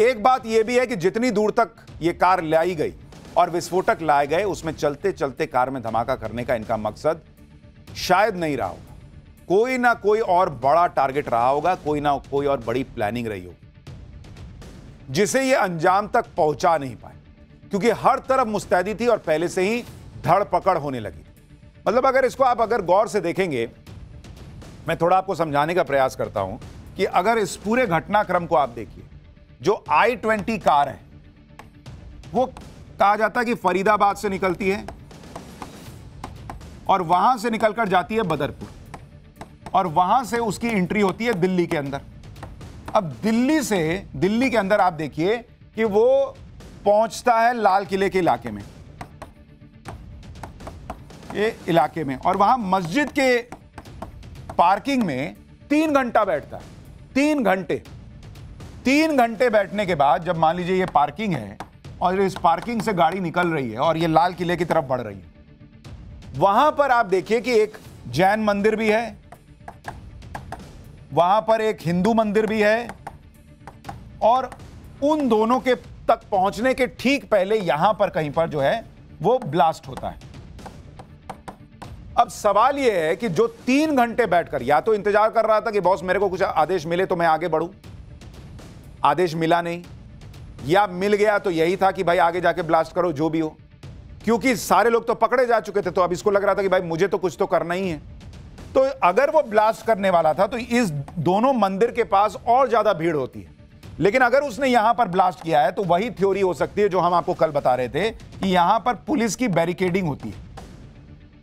एक बात यह भी है कि जितनी दूर तक ये कार लाई गई और विस्फोटक लाए गए, उसमें चलते चलते कार में धमाका करने का इनका मकसद शायद नहीं रहा होगा। कोई ना कोई और बड़ा टारगेट रहा होगा, कोई ना कोई और बड़ी प्लानिंग रही होगी, जिसे ये अंजाम तक पहुंचा नहीं पाए, क्योंकि हर तरफ मुस्तैदी थी और पहले से ही धड़पकड़ होने लगी। मतलब अगर इसको आप गौर से देखेंगे, मैं थोड़ा आपको समझाने का प्रयास करता हूं कि अगर इस पूरे घटनाक्रम को आप देखिए, जो i20 कार है वो कहा जाता है कि फरीदाबाद से निकलती है और वहां से निकलकर जाती है बदरपुर, और वहां से उसकी एंट्री होती है दिल्ली के अंदर। अब दिल्ली के अंदर आप देखिए कि वो पहुंचता है लाल किले के इलाके में, और वहां मस्जिद के पार्किंग में 3 घंटा बैठता है। 3 घंटे बैठने के बाद जब मान लीजिए ये पार्किंग है और इस पार्किंग से गाड़ी निकल रही है और ये लाल किले की तरफ बढ़ रही है, वहां पर आप देखिए कि एक जैन मंदिर भी है, वहां पर एक हिंदू मंदिर भी है, और उन दोनों के तक पहुंचने के ठीक पहले यहां पर कहीं पर जो है वो ब्लास्ट होता है। अब सवाल यह है कि जो 3 घंटे बैठकर या तो इंतजार कर रहा था कि बॉस मेरे को कुछ आदेश मिले तो मैं आगे बढ़ूं, आदेश मिला नहीं, या मिल गया तो यही था कि भाई आगे जाके ब्लास्ट करो जो भी हो, क्योंकि सारे लोग तो पकड़े जा चुके थे, तो अब इसको लग रहा था कि भाई मुझे तो कुछ तो करना ही है। तो अगर वो ब्लास्ट करने वाला था तो इस दोनों मंदिर के पास और ज्यादा भीड़ होती है, लेकिन अगर उसने यहां पर ब्लास्ट किया है तो वही थ्योरी हो सकती है जो हम आपको कल बता रहे थे कि यहां पर पुलिस की बैरिकेडिंग होती है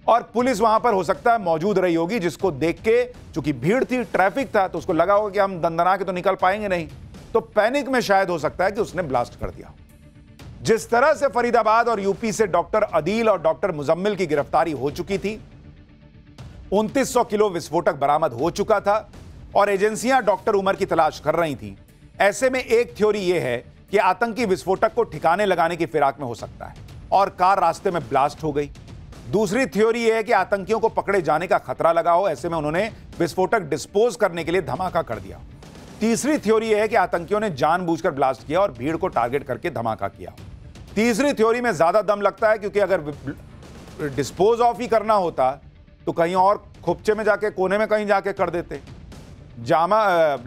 और पुलिस वहां पर हो सकता है मौजूद रही होगी, जिसको देख के, चूंकि भीड़ थी, ट्रैफिक था, तो उसको लगा होगा कि हम दंदना के तो निकल पाएंगे नहीं, तो पैनिक में शायद हो सकता है कि उसने ब्लास्ट कर दिया। जिस तरह से फरीदाबाद और यूपी से डॉक्टर अदील और डॉक्टर मुजम्मिल की गिरफ्तारी हो चुकी थी, 2900 किलो विस्फोटक बरामद हो चुका था और एजेंसियां डॉक्टर उमर की तलाश कर रही थी, ऐसे में एक थ्योरी यह है कि आतंकी विस्फोटक को ठिकाने लगाने की फिराक में हो सकता है और कार रास्ते में ब्लास्ट हो गई। दूसरी थ्योरी यह है कि आतंकियों को पकड़े जाने का खतरा लगा हो, ऐसे में उन्होंने विस्फोटक डिस्पोज करने के लिए धमाका कर दिया। तीसरी थ्योरी यह है कि आतंकियों ने जानबूझकर ब्लास्ट किया और भीड़ को टारगेट करके धमाका किया। तीसरी थ्योरी में ज्यादा दम लगता है, क्योंकि अगर डिस्पोज ऑफ ही करना होता तो कहीं और खुपचे में जाके, कोने में कहीं जाके कर देते,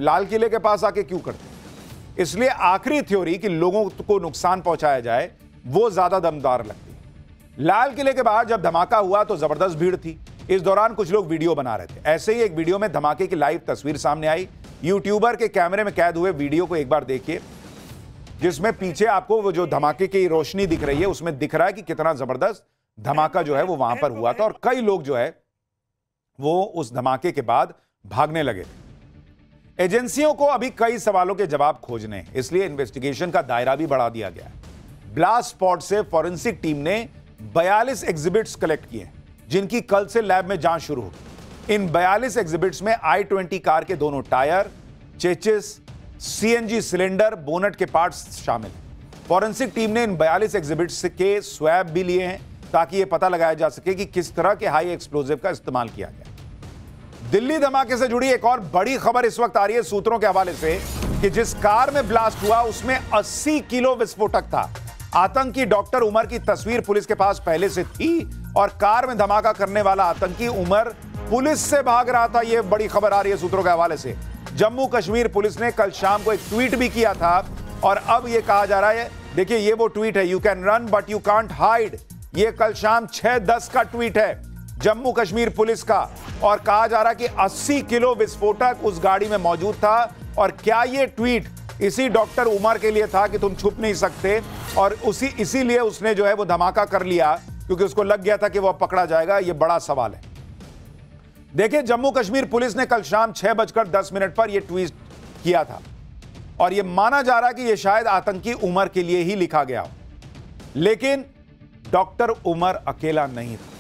लाल किले के पास आके क्यों करते। इसलिए आखिरी थ्योरी कि लोगों को नुकसान पहुंचाया जाए वो ज्यादा दमदार लगती है। लाल किले के बाहर जब धमाका हुआ तो जबरदस्त भीड़ थी, इस दौरान कुछ लोग वीडियो बना रहे थे। ऐसे ही एक वीडियो में धमाके की लाइव तस्वीर सामने आई। यूट्यूबर के कैमरे में कैद हुए वीडियो को एक बार देखिए, जिसमें पीछे आपको वो जो धमाके की रोशनी दिख रही है, उसमें दिख रहा है कि कितना जबरदस्त धमाका जो है वो वहां पर हुआ था और कई लोग जो है वो उस धमाके के बाद भागने लगे थे। एजेंसियों को अभी कई सवालों के जवाब खोजने हैं, इसलिए इन्वेस्टिगेशन का दायरा भी बढ़ा दिया गया है। ब्लास्ट स्पॉट से फॉरेंसिक टीम ने 42 एग्जिबिट्स कलेक्ट किए, जिनकी कल से लैब में जांच शुरू होगी। इन 42 एग्जिबिट्स में i20 कार के दोनों tyre, chassis, CNG cylinder, bonnet के पार्ट्स शामिल हैं। फॉरेंसिक टीम ने इन 42 एग्जिबिट्स के स्वैब भी लिए हैं ताकि यह पता लगाया जा सके कि किस तरह के हाई एक्सप्लोजिव का इस्तेमाल किया गया। दिल्ली धमाके से जुड़ी एक और बड़ी खबर इस वक्त आ रही है सूत्रों के हवाले से कि जिस कार में ब्लास्ट हुआ उसमें 80 किलो विस्फोटक था। आतंकी डॉक्टर उमर की तस्वीर पुलिस के पास पहले से थी और कार में धमाका करने वाला आतंकी उमर पुलिस से भाग रहा था। यह बड़ी खबर आ रही है सूत्रों के हवाले से। जम्मू कश्मीर पुलिस ने कल शाम को एक ट्वीट भी किया था और अब यह कहा जा रहा है, देखिए ये वो ट्वीट है, you can run but you can't hide. यह कल शाम 6:10 का ट्वीट है जम्मू कश्मीर पुलिस का और कहा जा रहा है कि 80 किलो विस्फोटक उस गाड़ी में मौजूद था। और क्या यह ट्वीट इसी डॉक्टर उमर के लिए था कि तुम छुप नहीं सकते और इसीलिए उसने जो है वो धमाका कर लिया क्योंकि उसको लग गया था कि वह पकड़ा जाएगा? यह बड़ा सवाल है। देखिए, जम्मू कश्मीर पुलिस ने कल शाम 6:10 पर यह ट्वीट किया था और यह माना जा रहा है कि यह शायद आतंकी उमर के लिए ही लिखा गया हो, लेकिन डॉक्टर उमर अकेला नहीं था।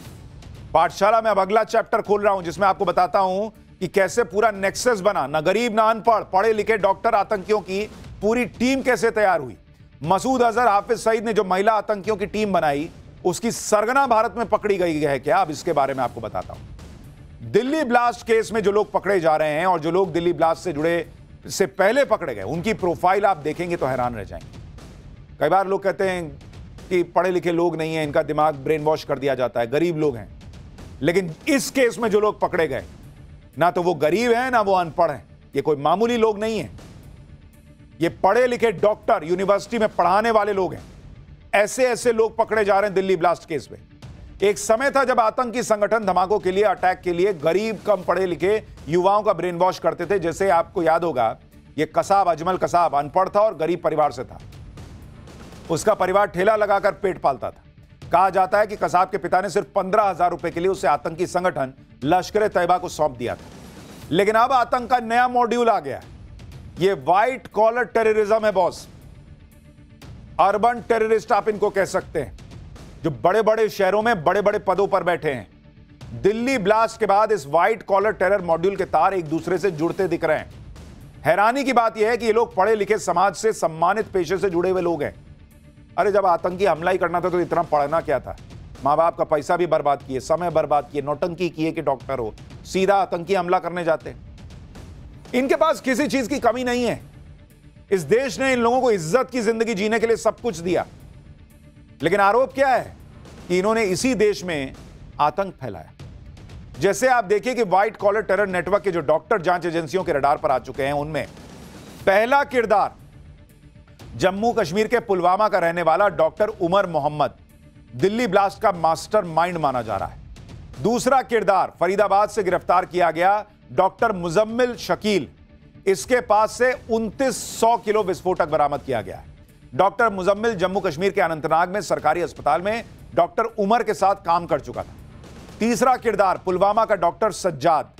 पाठशाला में अब अगला चैप्टर खोल रहा हूं जिसमें आपको बताता हूं कि कैसे पूरा नेक्सस बना, ना गरीब ना अनपढ़, पढ़े लिखे डॉक्टर आतंकियों की पूरी टीम कैसे तैयार हुई। मसूद अजहर, हाफिज सईद ने जो महिला आतंकियों की टीम बनाई उसकी सरगना भारत में पकड़ी गई है क्या, अब इसके बारे में आपको बताता हूं। दिल्ली ब्लास्ट केस में जो लोग पकड़े जा रहे हैं और जो लोग दिल्ली ब्लास्ट से जुड़े से पहले पकड़े गए उनकी प्रोफाइल आप देखेंगे तो हैरान रह जाएंगे। कई बार लोग कहते हैं कि पढ़े लिखे लोग नहीं है, इनका दिमाग ब्रेन वॉश कर दिया जाता है, गरीब लोग हैं। लेकिन इस केस में जो लोग पकड़े गए ना तो वो गरीब हैं ना वो अनपढ़ हैं, ये कोई मामूली लोग नहीं है, ये पढ़े लिखे डॉक्टर, यूनिवर्सिटी में पढ़ाने वाले लोग हैं। ऐसे ऐसे लोग पकड़े जा रहे हैं दिल्ली ब्लास्ट केस में। एक समय था जब आतंकी संगठन धमाकों के लिए, अटैक के लिए गरीब कम पढ़े लिखे युवाओं का ब्रेन वॉश करते थे। जैसे आपको याद होगा, ये कसाब, अजमल कसाब अनपढ़ था और गरीब परिवार से था। उसका परिवार ठेला लगाकर पेट पालता था। कहा जाता है कि कसाब के पिता ने सिर्फ 15,000 रुपए के लिए उसे आतंकी संगठन लश्कर तैयबा को सौंप दिया था। लेकिन अब आतंक का नया मॉड्यूल आ गया। यह व्हाइट कॉलर टेररिज्म है बॉस, अर्बन टेररिस्ट आप इनको कह सकते हैं, जो बड़े बड़े शहरों में बड़े बड़े पदों पर बैठे हैं। दिल्ली ब्लास्ट के बाद इस व्हाइट कॉलर टेरर मॉड्यूल के तार एक दूसरे से जुड़ते दिख रहे हैं। हैरानी की बात यह है कि ये लोग पढ़े लिखे समाज से सम्मानित पेशे से जुड़े हुए लोग हैं। अरे जब आतंकी हमला ही करना था तो इतना पढ़ना क्या था? माँ बाप का पैसा भी बर्बाद किए, समय बर्बाद किए, नौटंकी किए कि डॉक्टर हो, सीधा आतंकी हमला करने जाते। इनके पास किसी चीज की कमी नहीं है। इस देश ने इन लोगों को इज्जत की जिंदगी जीने के लिए सब कुछ दिया, लेकिन आरोप क्या है कि इन्होंने इसी देश में आतंक फैलाया। जैसे आप देखिए कि व्हाइट कॉलर टेरर नेटवर्क के जो डॉक्टर जांच एजेंसियों के रडार पर आ चुके हैं, उनमें पहला किरदार जम्मू कश्मीर के पुलवामा का रहने वाला डॉक्टर उमर मोहम्मद, दिल्ली ब्लास्ट का मास्टरमाइंड माना जा रहा है। दूसरा किरदार फरीदाबाद से गिरफ्तार किया गया डॉक्टर मुजम्मिल शकील। इसके पास से 2900 किलो विस्फोटक बरामद किया गया है। डॉक्टर मुजम्मिल जम्मू कश्मीर के अनंतनाग में सरकारी अस्पताल में डॉक्टर उमर के साथ काम कर चुका था। तीसरा किरदार पुलवामा का डॉक्टर सज्जाद।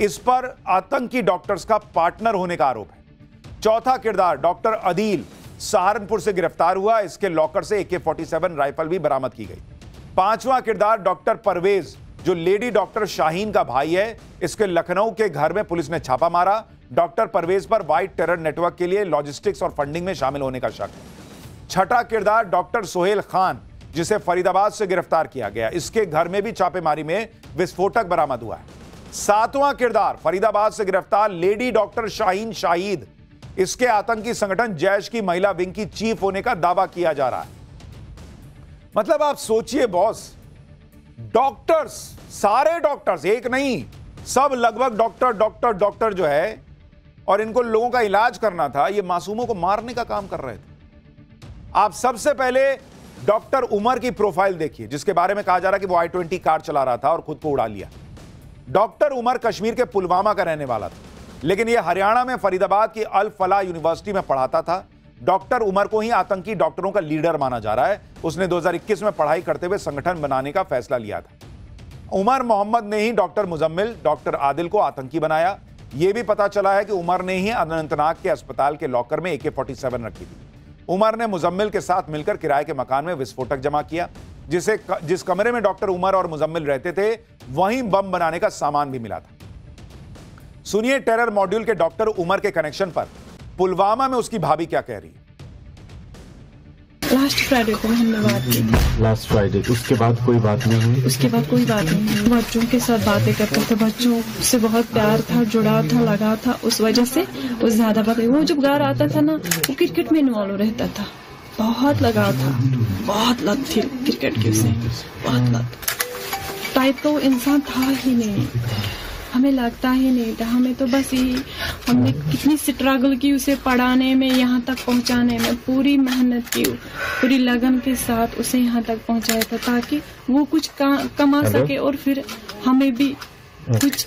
इस पर आतंकी डॉक्टर्स का पार्टनर होने का आरोप है। चौथा किरदार डॉक्टर अदील सहारनपुर से गिरफ्तार हुआ। इसके लॉकर से AK-47 राइफल भी बरामद की गई। पांचवा किरदार डॉक्टर परवेज, जो लेडी डॉक्टर शाहीन का भाई है। इसके लखनऊ के घर में पुलिस ने छापा मारा। डॉक्टर परवेज पर व्हाइट टेरर नेटवर्क के लिए लॉजिस्टिक्स और फंडिंग में शामिल होने का शक है। छठा किरदार डॉक्टर सोहेल खान, जिसे फरीदाबाद से गिरफ्तार किया गया। इसके घर में भी छापेमारी में विस्फोटक बरामद हुआ है। सातवां किरदार फरीदाबाद से गिरफ्तार लेडी डॉक्टर शाहीन शाहिद। इसके आतंकी संगठन जैश की महिला विंग की चीफ होने का दावा किया जा रहा है। मतलब आप सोचिए बॉस, डॉक्टर्स, सारे डॉक्टर्स, एक नहीं, सब लगभग डॉक्टर जो है, और इनको लोगों का इलाज करना था, ये मासूमों को मारने का काम कर रहे थे। आप सबसे पहले डॉक्टर उमर की प्रोफाइल देखिए, जिसके बारे में कहा जा रहा है कि वो I-20 कार चला रहा था और खुद को उड़ा लिया। डॉक्टर उमर कश्मीर के पुलवामा का रहने वाला था, लेकिन यह हरियाणा में फरीदाबाद की अल फलाह यूनिवर्सिटी में पढ़ाता था। डॉक्टर उमर को ही आतंकी डॉक्टरों का लीडर माना जा रहा है। उसने 2021 में पढ़ाई करते हुए संगठन बनाने का फैसला लिया था। उमर मोहम्मद ने ही डॉक्टर मुजम्मिल, डॉक्टर आदिल को आतंकी बनाया। यह भी पता चला है कि उमर ने ही अनंतनाग के अस्पताल के लॉकर में AK-47 रखी थी। उमर ने मुजम्मिल के साथ मिलकर किराए के मकान में विस्फोटक जमा किया। जिस कमरे में डॉक्टर उमर और मुजम्मिल रहते थे, वहीं बम बनाने का सामान भी मिला था। सुनिए टेरर मॉड्यूल के डॉक्टर उमर के कनेक्शन पर पुलवामा में उसकी भाभी क्या कह रही है। लास्ट फ्राइडे को हमने बात की थी। लास्ट फ्राइडे, उसके बाद कोई बात नहीं हुई? उसके बाद कोई बात नहीं हुई। बच्चों के साथ बातें करते थे, बच्चों से बहुत प्यार था, जुड़ाव था, लगा था। उस वजह से वो ज्यादा बातें, वो जब घर आता था ना, वो क्रिकेट में इन्वॉल्व रहता था। बहुत लगाव था, बहुत लत थी क्रिकेट की उसे, बहुत लत टाइप का वो इंसान था ही नहीं। हमें लगता ही नहीं था। हमें तो बस ये, हमने कितनी स्ट्रगल की उसे पढ़ाने में, यहाँ तक पहुँचाने में, पूरी मेहनत की, पूरी लगन के साथ उसे यहाँ तक पहुँचाया था, ताकि वो कुछ कमा सके और फिर हमें भी कुछ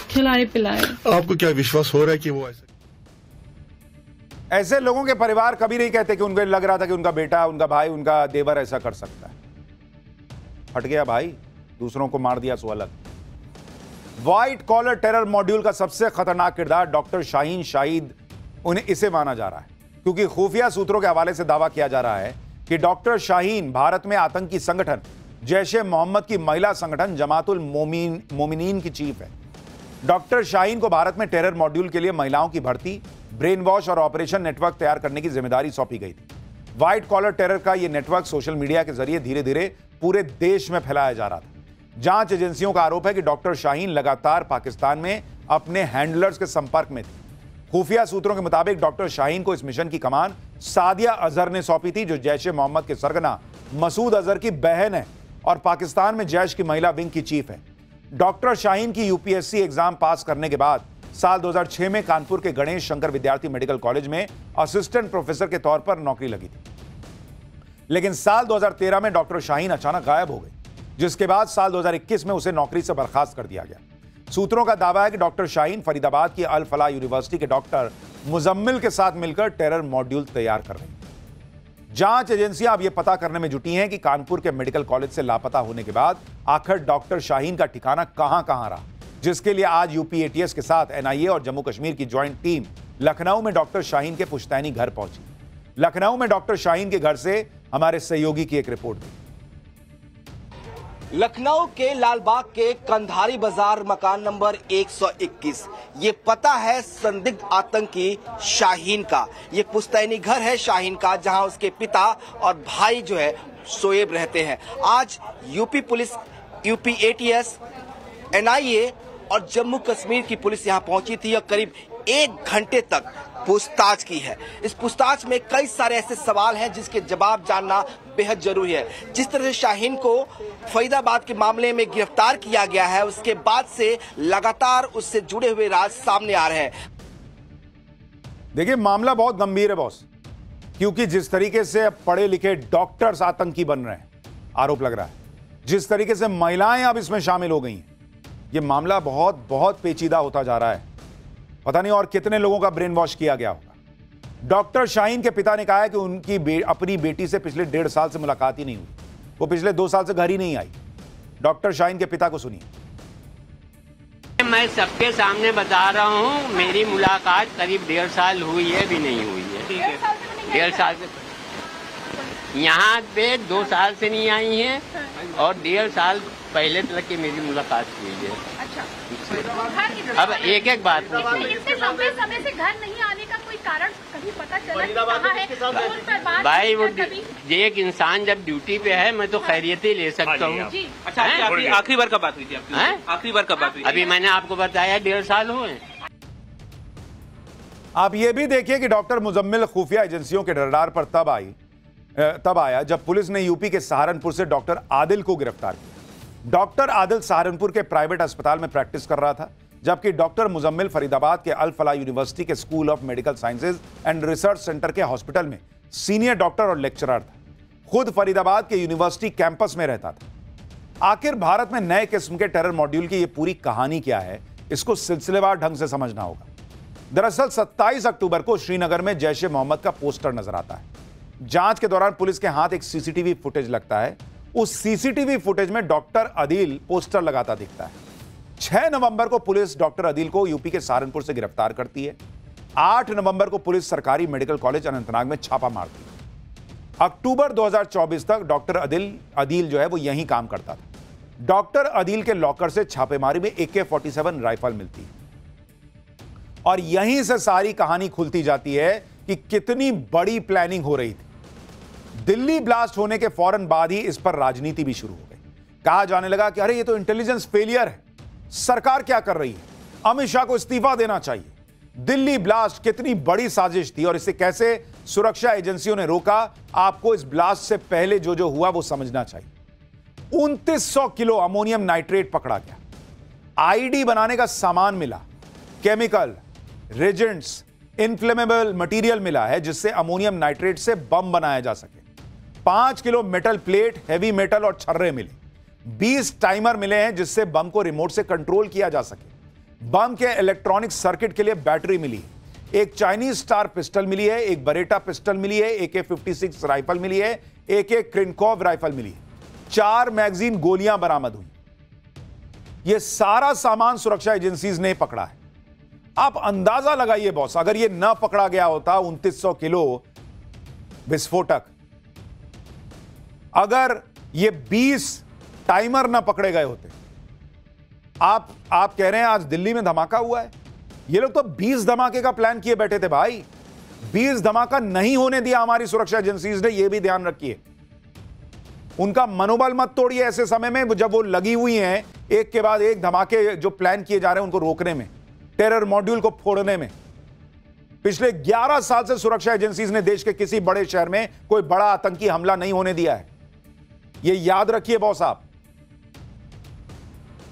खिलाए पिलाए। आपको क्या विश्वास हो रहा है कि वो ऐसे लोगों के परिवार कभी नहीं कहते कि उनको लग रहा था कि उनका बेटा, उनका भाई, उनका देवर ऐसा कर सकता है। फट गया भाई, दूसरों को मार दिया सो अलग। व्हाइट कॉलर टेरर मॉड्यूल का सबसे खतरनाक किरदार डॉक्टर शाहीन शाहिद इसे माना जा रहा है, क्योंकि खुफिया सूत्रों के हवाले से दावा किया जा रहा है कि डॉक्टर शाहीन भारत में आतंकी संगठन जैश ए मोहम्मद की महिला संगठन जमातुल मोमिनीन की चीफ है। डॉक्टर शाहीन को भारत में टेरर मॉड्यूल के लिए महिलाओं की भर्ती, ब्रेन वॉश और ऑपरेशन नेटवर्क तैयार करने की जिम्मेदारी सौंपी गई थी। व्हाइट कॉलर टेरर का यह नेटवर्क सोशल मीडिया के जरिए धीरे धीरे पूरे देश में फैलाया जा रहा था। जांच एजेंसियों का आरोप है कि डॉक्टर शाहीन लगातार पाकिस्तान में अपने हैंडलर्स के संपर्क में थी। खुफिया सूत्रों के मुताबिक डॉक्टर शाहीन को इस मिशन की कमान सादिया अजहर ने सौंपी थी, जो जैश ए मोहम्मद के सरगना मसूद अजहर की बहन है और पाकिस्तान में जैश की महिला विंग की चीफ है। डॉक्टर शाहीन की UPSC एग्जाम पास करने के बाद साल 2006 में कानपुर के गणेश शंकर विद्यार्थी मेडिकल कॉलेज में असिस्टेंट प्रोफेसर के तौर पर नौकरी लगी थी, लेकिन साल 2013 में डॉक्टर शाहीन अचानक गायब हो गई, जिसके बाद साल 2021 में उसे नौकरी से बर्खास्त कर दिया गया। सूत्रों का दावा है कि डॉक्टर शाहीन फरीदाबाद की अल फलाह यूनिवर्सिटी के डॉक्टर मुजम्मिल के साथ मिलकर टेरर मॉड्यूल तैयार कर रही हैं। जांच एजेंसियां अब यह पता करने में जुटी हैं कि कानपुर के मेडिकल कॉलेज से लापता होने के बाद आखिर डॉक्टर शाहीन का ठिकाना कहां रहा, जिसके लिए आज UP ATS के साथ NIA और जम्मू कश्मीर की ज्वाइंट टीम लखनऊ में डॉक्टर शाहीन के पुश्तैनी घर पहुंची। लखनऊ में डॉक्टर शाहीन के घर से हमारे सहयोगी की एक रिपोर्ट थी। लखनऊ के लालबाग के कंधारी बाजार मकान नंबर 121, ये पता है संदिग्ध आतंकी शाहीन का। ये पुश्तैनी घर है शाहीन का, जहां उसके पिता और भाई जो है शोएब रहते हैं। आज UP police, UP ATS, NIA और जम्मू कश्मीर की पुलिस यहां पहुंची थी और करीब 1 घंटे तक पूछताछ की है। इस पूछताछ में कई सारे ऐसे सवाल हैं जिसके जवाब जानना बेहद जरूरी है। जिस तरह से शाहीन को फरीदाबाद के मामले में गिरफ्तार किया गया है, उसके बाद से लगातार उससे जुड़े हुए राज सामने आ रहे हैं। देखिए, मामला बहुत गंभीर है बॉस, क्योंकि जिस तरीके से पढ़े लिखे डॉक्टर्स आतंकी बन रहे हैं, आरोप लग रहा है। जिस तरीके से महिलाएं अब इसमें शामिल हो गई हैं, यह मामला बहुत बहुत पेचीदा होता जा रहा है। पता नहीं और कितने लोगों का ब्रेन वॉश किया गया होगा। डॉक्टर शाहीन के पिता ने कहा है कि उनकी अपनी बेटी से पिछले 1.5 साल से मुलाकात ही नहीं हुई। वो पिछले 2 साल से घर ही नहीं आई। डॉक्टर शाहीन के पिता को सुनिए। मैं सबके सामने बता रहा हूँ, मेरी मुलाकात करीब 1.5 साल हुई है, भी नहीं हुई है। 1.5 साल से यहाँ पे 2 साल से नहीं आई हैं और 1.5 साल पहले तक की मेरी मुलाकात हुई है। अच्छा। अब एक एक बात इतने लंबे समय से घर नहीं आने का कोई कारण कभी पता चला कि कहाँ है? भाई वो एक इंसान जब ड्यूटी पे है, मैं तो खैरियत ही ले सकता हूँ। अच्छा, आखिरी बार कब बात हुई थी आपकी? आखिरी बार कब बात हुई? अभी मैंने आपको बताया 1.5 साल हुए। आप ये भी देखिए कि डॉक्टर मुजम्मिल खुफिया एजेंसियों के रडार पर तब आया जब पुलिस ने यूपी के सहारनपुर से डॉक्टर आदिल को गिरफ्तार किया। डॉक्टर आदिल सहारनपुर के प्राइवेट अस्पताल में प्रैक्टिस कर रहा था, जबकि डॉक्टर मुजम्मिल फरीदाबाद के अल फलाह यूनिवर्सिटी के school of medical sciences and research centre के हॉस्पिटल में सीनियर डॉक्टर और लेक्चरर था। खुद फरीदाबाद के यूनिवर्सिटी कैंपस में रहता था। आखिर भारत में नए किस्म के टेरर मॉड्यूल की यह पूरी कहानी क्या है, इसको सिलसिलेवार ढंग से समझना होगा। दरअसल 27 अक्टूबर को श्रीनगर में जैश ए मोहम्मद का पोस्टर नजर आता है। जांच के दौरान पुलिस के हाथ एक सीसीटीवी फुटेज लगता है। उस सीसीटीवी फुटेज में डॉक्टर आदिल पोस्टर लगाता दिखता है। 6 नवंबर को पुलिस डॉक्टर आदिल को यूपी के सहारनपुर से गिरफ्तार करती है। 8 नवंबर को पुलिस सरकारी मेडिकल कॉलेज अनंतनाग में छापा मारती है। अक्टूबर 2024 तक डॉक्टर आदिल जो है वो यहीं काम करता था। डॉक्टर आदिल के लॉकर से छापेमारी में AK-47 राइफल मिलती है और यहीं से सारी कहानी खुलती जाती है कि कितनी बड़ी प्लानिंग हो रही थी। दिल्ली ब्लास्ट होने के फौरन बाद ही इस पर राजनीति भी शुरू हो गई। कहा जाने लगा कि अरे ये तो इंटेलिजेंस फेलियर है, सरकार क्या कर रही है, अमित शाह को इस्तीफा देना चाहिए। दिल्ली ब्लास्ट कितनी बड़ी साजिश थी और इसे कैसे सुरक्षा एजेंसियों ने रोका, आपको इस ब्लास्ट से पहले जो हुआ वो समझना चाहिए। 2900 किलो अमोनियम नाइट्रेट पकड़ा गया। आईडी बनाने का सामान मिला, केमिकल, रेजेंट्स, इनफ्लेमेबल मटेरियल मिला है जिससे अमोनियम नाइट्रेट से बम बनाया जा सके। 5 kilo metal plate, heavy metal और छर्रे मिले। 20 टाइमर मिले हैं जिससे बम को रिमोट से कंट्रोल किया जा सके। बम के इलेक्ट्रॉनिक सर्किट के लिए बैटरी मिली, एक चाइनीज स्टार पिस्टल मिली है, एक बरेटा पिस्टल मिली है, AK-56 राइफल मिली है, एक क्रिनकॉव राइफल मिली है, 4 मैगजीन गोलियां बरामद हुई। यह सारा सामान सुरक्षा एजेंसीज ने पकड़ा है। आप अंदाजा लगाइए बॉस, अगर यह ना पकड़ा गया होता 2900 किलो विस्फोटक, अगर ये 20 टाइमर ना पकड़े गए होते। आप कह रहे हैं आज दिल्ली में धमाका हुआ है, ये लोग तो 20 धमाके का प्लान किए बैठे थे भाई। 20 धमाका नहीं होने दिया हमारी सुरक्षा एजेंसीज ने, यह भी ध्यान रखिए। उनका मनोबल मत तोड़िए ऐसे समय में जब वो लगी हुई हैं एक के बाद एक धमाके जो प्लान किए जा रहे हैं उनको रोकने में, टेरर मॉड्यूल को फोड़ने में। पिछले 11 साल से सुरक्षा एजेंसीज ने देश के किसी बड़े शहर में कोई बड़ा आतंकी हमला नहीं होने दिया है, यह याद रखिए बॉस आप।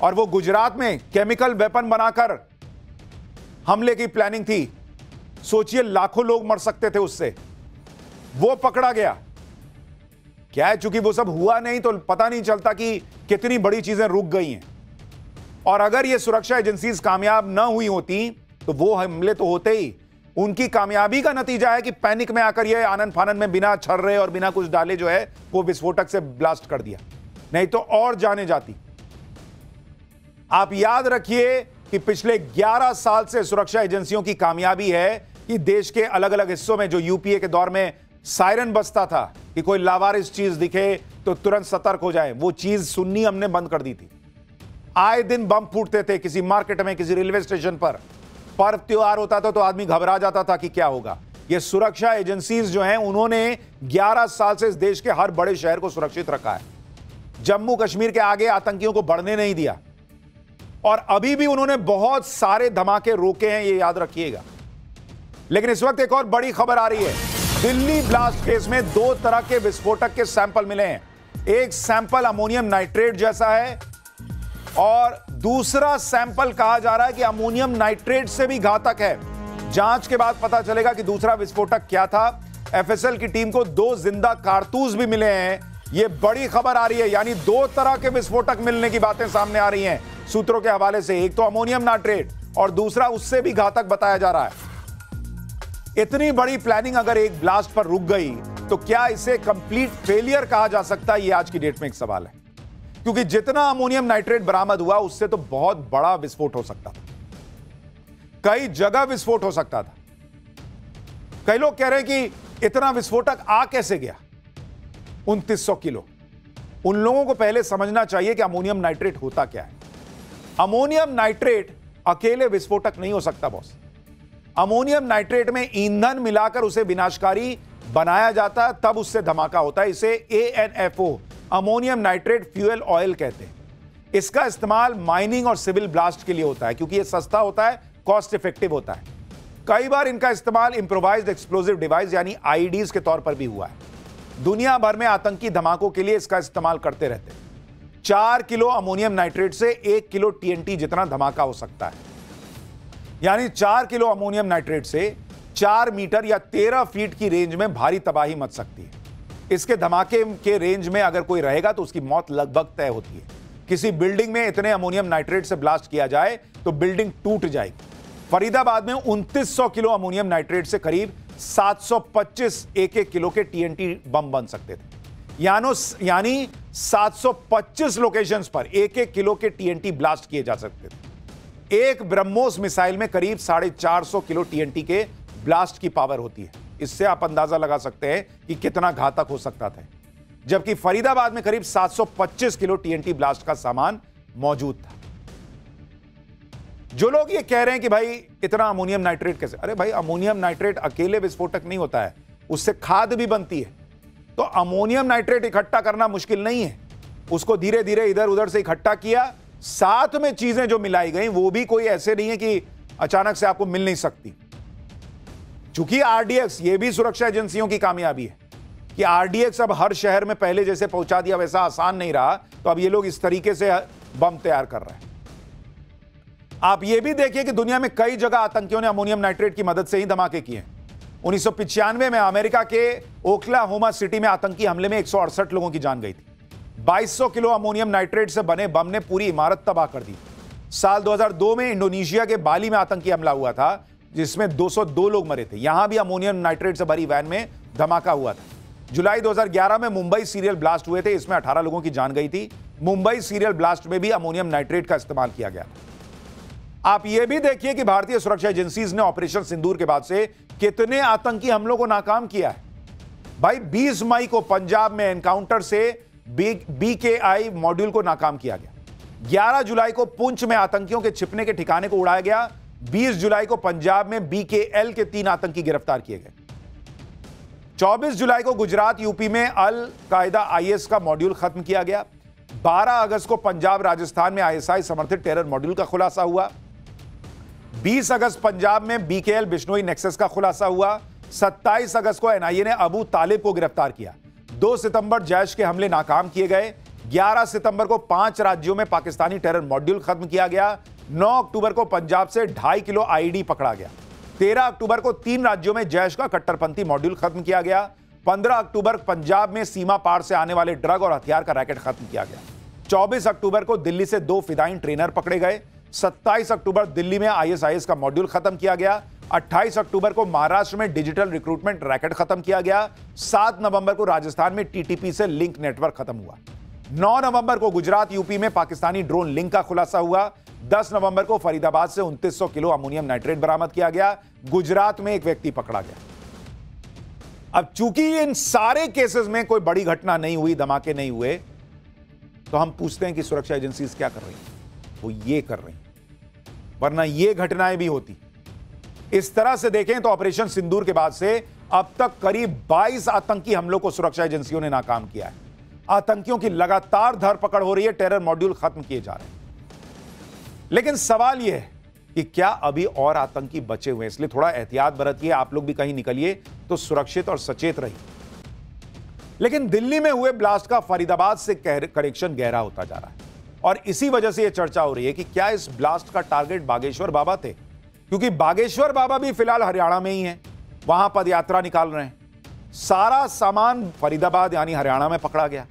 और वो गुजरात में केमिकल वेपन बनाकर हमले की प्लानिंग थी, सोचिए लाखों लोग मर सकते थे उससे, वो पकड़ा गया। क्या है, चूंकि वो सब हुआ नहीं तो पता नहीं चलता कि कितनी बड़ी चीजें रुक गई हैं। और अगर ये सुरक्षा एजेंसीज कामयाब ना हुई होती तो वो हमले तो होते ही। उनकी कामयाबी का नतीजा है कि पैनिक में आकर ये आनन फानन में बिना छर्रे और बिना कुछ डाले जो है वो विस्फोटक से ब्लास्ट कर दिया, नहीं तो और जाने जाती। आप याद रखिए कि पिछले 11 साल से सुरक्षा एजेंसियों की कामयाबी है कि देश के अलग अलग हिस्सों में जो यूपीए के दौर में सायरन बजता था कि कोई लावारिस चीज दिखे तो तुरंत सतर्क हो जाए, वो चीज सुननी हमने बंद कर दी थी। आए दिन बम फूटते थे किसी मार्केट में, किसी रेलवे स्टेशन पर। पर्व त्योहार होता था तो आदमी घबरा जाता था कि क्या होगा। ये सुरक्षा एजेंसीज जो हैं उन्होंने 11 साल से इस देश के हर बड़े शहर को सुरक्षित रखा है। जम्मू कश्मीर के आगे आतंकियों को बढ़ने नहीं दिया और अभी भी उन्होंने बहुत सारे धमाके रोके हैं, ये याद रखिएगा। लेकिन इस वक्त एक और बड़ी खबर आ रही है। दिल्ली ब्लास्ट केस में 2 तरह के विस्फोटक के सैंपल मिले हैं। एक सैंपल अमोनियम नाइट्रेट जैसा है और दूसरा सैंपल कहा जा रहा है कि अमोनियम नाइट्रेट से भी घातक है। जांच के बाद पता चलेगा कि दूसरा विस्फोटक क्या था। एफएसएल की टीम को 2 जिंदा कारतूस भी मिले हैं। ये बड़ी खबर आ रही है, यानी दो तरह के विस्फोटक मिलने की बातें सामने आ रही हैं सूत्रों के हवाले से। एक तो अमोनियम नाइट्रेट और दूसरा उससे भी घातक बताया जा रहा है। इतनी बड़ी प्लानिंग अगर एक ब्लास्ट पर रुक गई तो क्या इसे कंप्लीट फेलियर कहा जा सकता है? ये आज की डेट में एक सवाल है, क्योंकि जितना अमोनियम नाइट्रेट बरामद हुआ उससे तो बहुत बड़ा विस्फोट हो सकता था, कई जगह विस्फोट हो सकता था। कई लोग कह रहे हैं कि इतना विस्फोटक आ कैसे गया 2900 किलो। उन लोगों को पहले समझना चाहिए कि अमोनियम नाइट्रेट होता क्या है। अमोनियम नाइट्रेट अकेले विस्फोटक नहीं हो सकता बॉस। अमोनियम नाइट्रेट में ईंधन मिलाकर उसे विनाशकारी बनाया जाता है, तब उससे धमाका होता है। इसे ANFO ammonium nitrate fuel oil कहते हैं। इसका इस्तेमाल माइनिंग और सिविल ब्लास्ट के लिए होता है, क्योंकि यह सस्ता होता है, कॉस्ट इफेक्टिव होता है। कई बार इनका इस्तेमाल इंप्रोवाइज्ड एक्सप्लोजिव डिवाइस यानी IEDs के तौर पर भी हुआ है। दुनिया भर में आतंकी धमाकों के लिए इसका इस्तेमाल करते रहते हैं। 4 किलो अमोनियम नाइट्रेट से 1 किलो TNT जितना धमाका हो सकता है, यानी 4 किलो अमोनियम नाइट्रेट से 4 मीटर या 13 फीट की रेंज में भारी तबाही मच सकती है। इसके धमाके के रेंज में अगर कोई रहेगा तो उसकी मौत लगभग तय होती है। किसी बिल्डिंग में इतने अमोनियम नाइट्रेट से ब्लास्ट किया जाए तो बिल्डिंग टूट जाएगी। फरीदाबाद में 2900 किलो अमोनियम नाइट्रेट से करीब 725 1-1 किलो के TNT बम बन सकते थे, यानी 725 लोकेशंस पर 1-1 किलो के TNT ब्लास्ट किए जा सकते थे। एक ब्रह्मोस मिसाइल में करीब 450 किलो TNT के ब्लास्ट की पावर होती है। इससे आप अंदाजा लगा सकते हैं कि कितना घातक हो सकता था। जबकि फरीदाबाद में करीब 725 किलो TNT ब्लास्ट का सामान मौजूद था। जो लोग ये कह रहे हैं कि भाई इतना अमोनियम नाइट्रेट कैसे, अरे भाई अमोनियम नाइट्रेट अकेले विस्फोटक नहीं होता है, उससे खाद भी बनती है। तो अमोनियम नाइट्रेट इकट्ठा करना मुश्किल नहीं है, उसको धीरे धीरे इधर उधर से इकट्ठा किया, साथ में चीजें जो मिलाई गई वो भी कोई ऐसे नहीं है कि अचानक से आपको मिल नहीं सकती। चूंकि RDX, ये भी सुरक्षा एजेंसियों की कामयाबी है कि RDX अब हर शहर में पहले जैसे पहुंचा दिया, वैसा आसान नहीं रहा, तो अब ये लोग इस तरीके से बम तैयार कर रहे हैं। आप ये भी देखिए कि दुनिया में कई जगह आतंकियों ने अमोनियम नाइट्रेट की मदद से ही धमाके किए हैं। 1995 में अमेरिका के ओक्लाहोमा सिटी में आतंकी हमले में 168 लोगों की जान गई थी। 2200 किलो अमोनियम नाइट्रेट से बने बम ने पूरी इमारत तबाह कर दी। साल 2002 में इंडोनेशिया के बाली में आतंकी हमला हुआ था, जिसमें 202 लोग मरे थे। यहां भी अमोनियम नाइट्रेट से भरी वैन में धमाका हुआ था। जुलाई 2011 में मुंबई सीरियल ब्लास्ट हुए थे, इसमें 18 लोगों की जान गई थी। मुंबई सीरियल ब्लास्ट में भी अमोनियम नाइट्रेट का इस्तेमाल किया गया। आप यह भी देखिए कि भारतीय सुरक्षा एजेंसीज ने ऑपरेशन सिंदूर के बाद से कितने आतंकी हमलों को नाकाम किया है। भाई 20 मई को पंजाब में एनकाउंटर से BKI मॉड्यूल को नाकाम किया गया। 11 जुलाई को पुंछ में आतंकियों के छिपने के ठिकाने को उड़ाया गया। 20 जुलाई को पंजाब में BKL के 3 आतंकी गिरफ्तार किए गए। 24 जुलाई को गुजरात यूपी में अल कायदा IS का मॉड्यूल खत्म किया गया। 12 अगस्त को पंजाब राजस्थान में ISI समर्थित टेरर मॉड्यूल का खुलासा हुआ। 20 अगस्त पंजाब में BKL बिश्नोई नेक्सस का खुलासा हुआ। 27 अगस्त को NIA ने अबू तालिब को गिरफ्तार किया। 2 सितंबर जैश के हमले नाकाम किए गए। 11 सितंबर को 5 राज्यों में पाकिस्तानी टेरर मॉड्यूल खत्म किया गया। 9 अक्टूबर को पंजाब से 2.5 किलो IED पकड़ा गया। 13 अक्टूबर को 3 राज्यों में जैश का कट्टरपंथी मॉड्यूल खत्म किया गया। 15 अक्टूबर पंजाब में सीमा पार से आने वाले ड्रग और हथियार का रैकेट खत्म किया गया। 24 अक्टूबर को दिल्ली से 2 फिदाइन ट्रेनर पकड़े गए। 27 अक्टूबर दिल्ली में ISIS का मॉड्यूल खत्म किया गया। 28 अक्टूबर को महाराष्ट्र में डिजिटल रिक्रूटमेंट रैकेट खत्म किया गया। 7 नवंबर को राजस्थान में TTP से लिंक नेटवर्क खत्म हुआ। 9 नवंबर को गुजरात यूपी में पाकिस्तानी ड्रोन लिंक का खुलासा हुआ। 10 नवंबर को फरीदाबाद से 2900 किलो अमोनियम नाइट्रेट बरामद किया गया। गुजरात में एक व्यक्ति पकड़ा गया। अब चूंकि इन सारे केसेस में कोई बड़ी घटना नहीं हुई, धमाके नहीं हुए, तो हम पूछते हैं कि सुरक्षा एजेंसीज क्या कर रही हैं? वो ये कर रही हैं, वरना ये घटनाएं भी होती। इस तरह से देखें तो ऑपरेशन सिंदूर के बाद से अब तक करीब 22 आतंकी हमलों को सुरक्षा एजेंसियों ने नाकाम किया है। आतंकियों की लगातार धरपकड़ हो रही है, टेरर मॉड्यूल खत्म किए जा रहे हैं। लेकिन सवाल यह है कि क्या अभी और आतंकी बचे हुए हैं? इसलिए थोड़ा एहतियात बरतिए। आप लोग भी कहीं निकलिए तो सुरक्षित और सचेत रहिए। लेकिन दिल्ली में हुए ब्लास्ट का फरीदाबाद से कनेक्शन गहरा होता जा रहा है और इसी वजह से यह चर्चा हो रही है कि क्या इस ब्लास्ट का टारगेट बागेश्वर बाबा थे, क्योंकि बागेश्वर बाबा भी फिलहाल हरियाणा में ही हैं, वहां पदयात्रा निकाल रहे हैं। सारा सामान फरीदाबाद यानी हरियाणा में पकड़ा गया।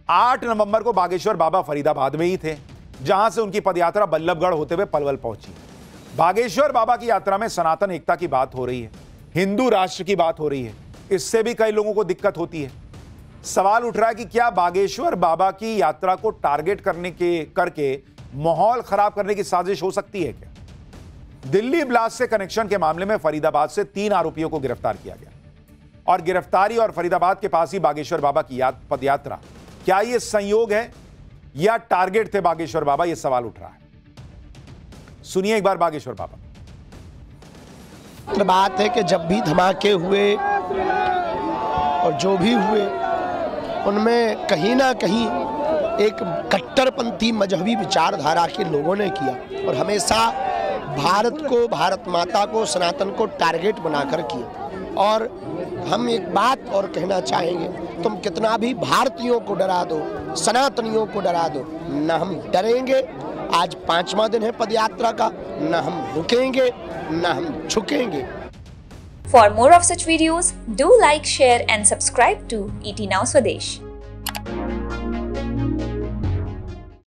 8 नवंबर को बागेश्वर बाबा फरीदाबाद में ही थे, जहां से उनकी पदयात्रा बल्लभगढ़ होते हुए पलवल पहुंची। बागेश्वर बाबा की यात्रा में सनातन एकता की बात हो रही है, हिंदू राष्ट्र की बात हो रही है। इससे भी कई लोगों को दिक्कत होती है। सवाल उठ रहा है कि क्या बागेश्वर बाबा की यात्रा को टारगेट करके माहौल खराब करने की साजिश हो सकती है क्या? दिल्ली ब्लास्ट से कनेक्शन के मामले में फरीदाबाद से 3 आरोपियों को गिरफ्तार किया गया और गिरफ्तारी और फरीदाबाद के पास ही बागेश्वर बाबा की पदयात्रा, क्या यह संयोग है या टारगेट थे बागेश्वर बाबा? यह सवाल उठ रहा है। सुनिए एक बार बागेश्वर बाबा। बात है कि जब भी धमाके हुए और जो भी हुए उनमें कहीं ना कहीं एक कट्टरपंथी मजहबी विचारधारा के लोगों ने किया और हमेशा भारत को, भारत माता को, सनातन को टारगेट बनाकर किया। और हम एक बात और कहना चाहेंगे, तुम कितना भी भारतीयों को डरा दो, सनातनियों को डरा दो, न हम डरेंगे। आज 5वां दिन है पदयात्रा का, न हम रुकेंगे न हम झुकेंगे। For more of such videos, do like, share and subscribe to ET Now Swadesh.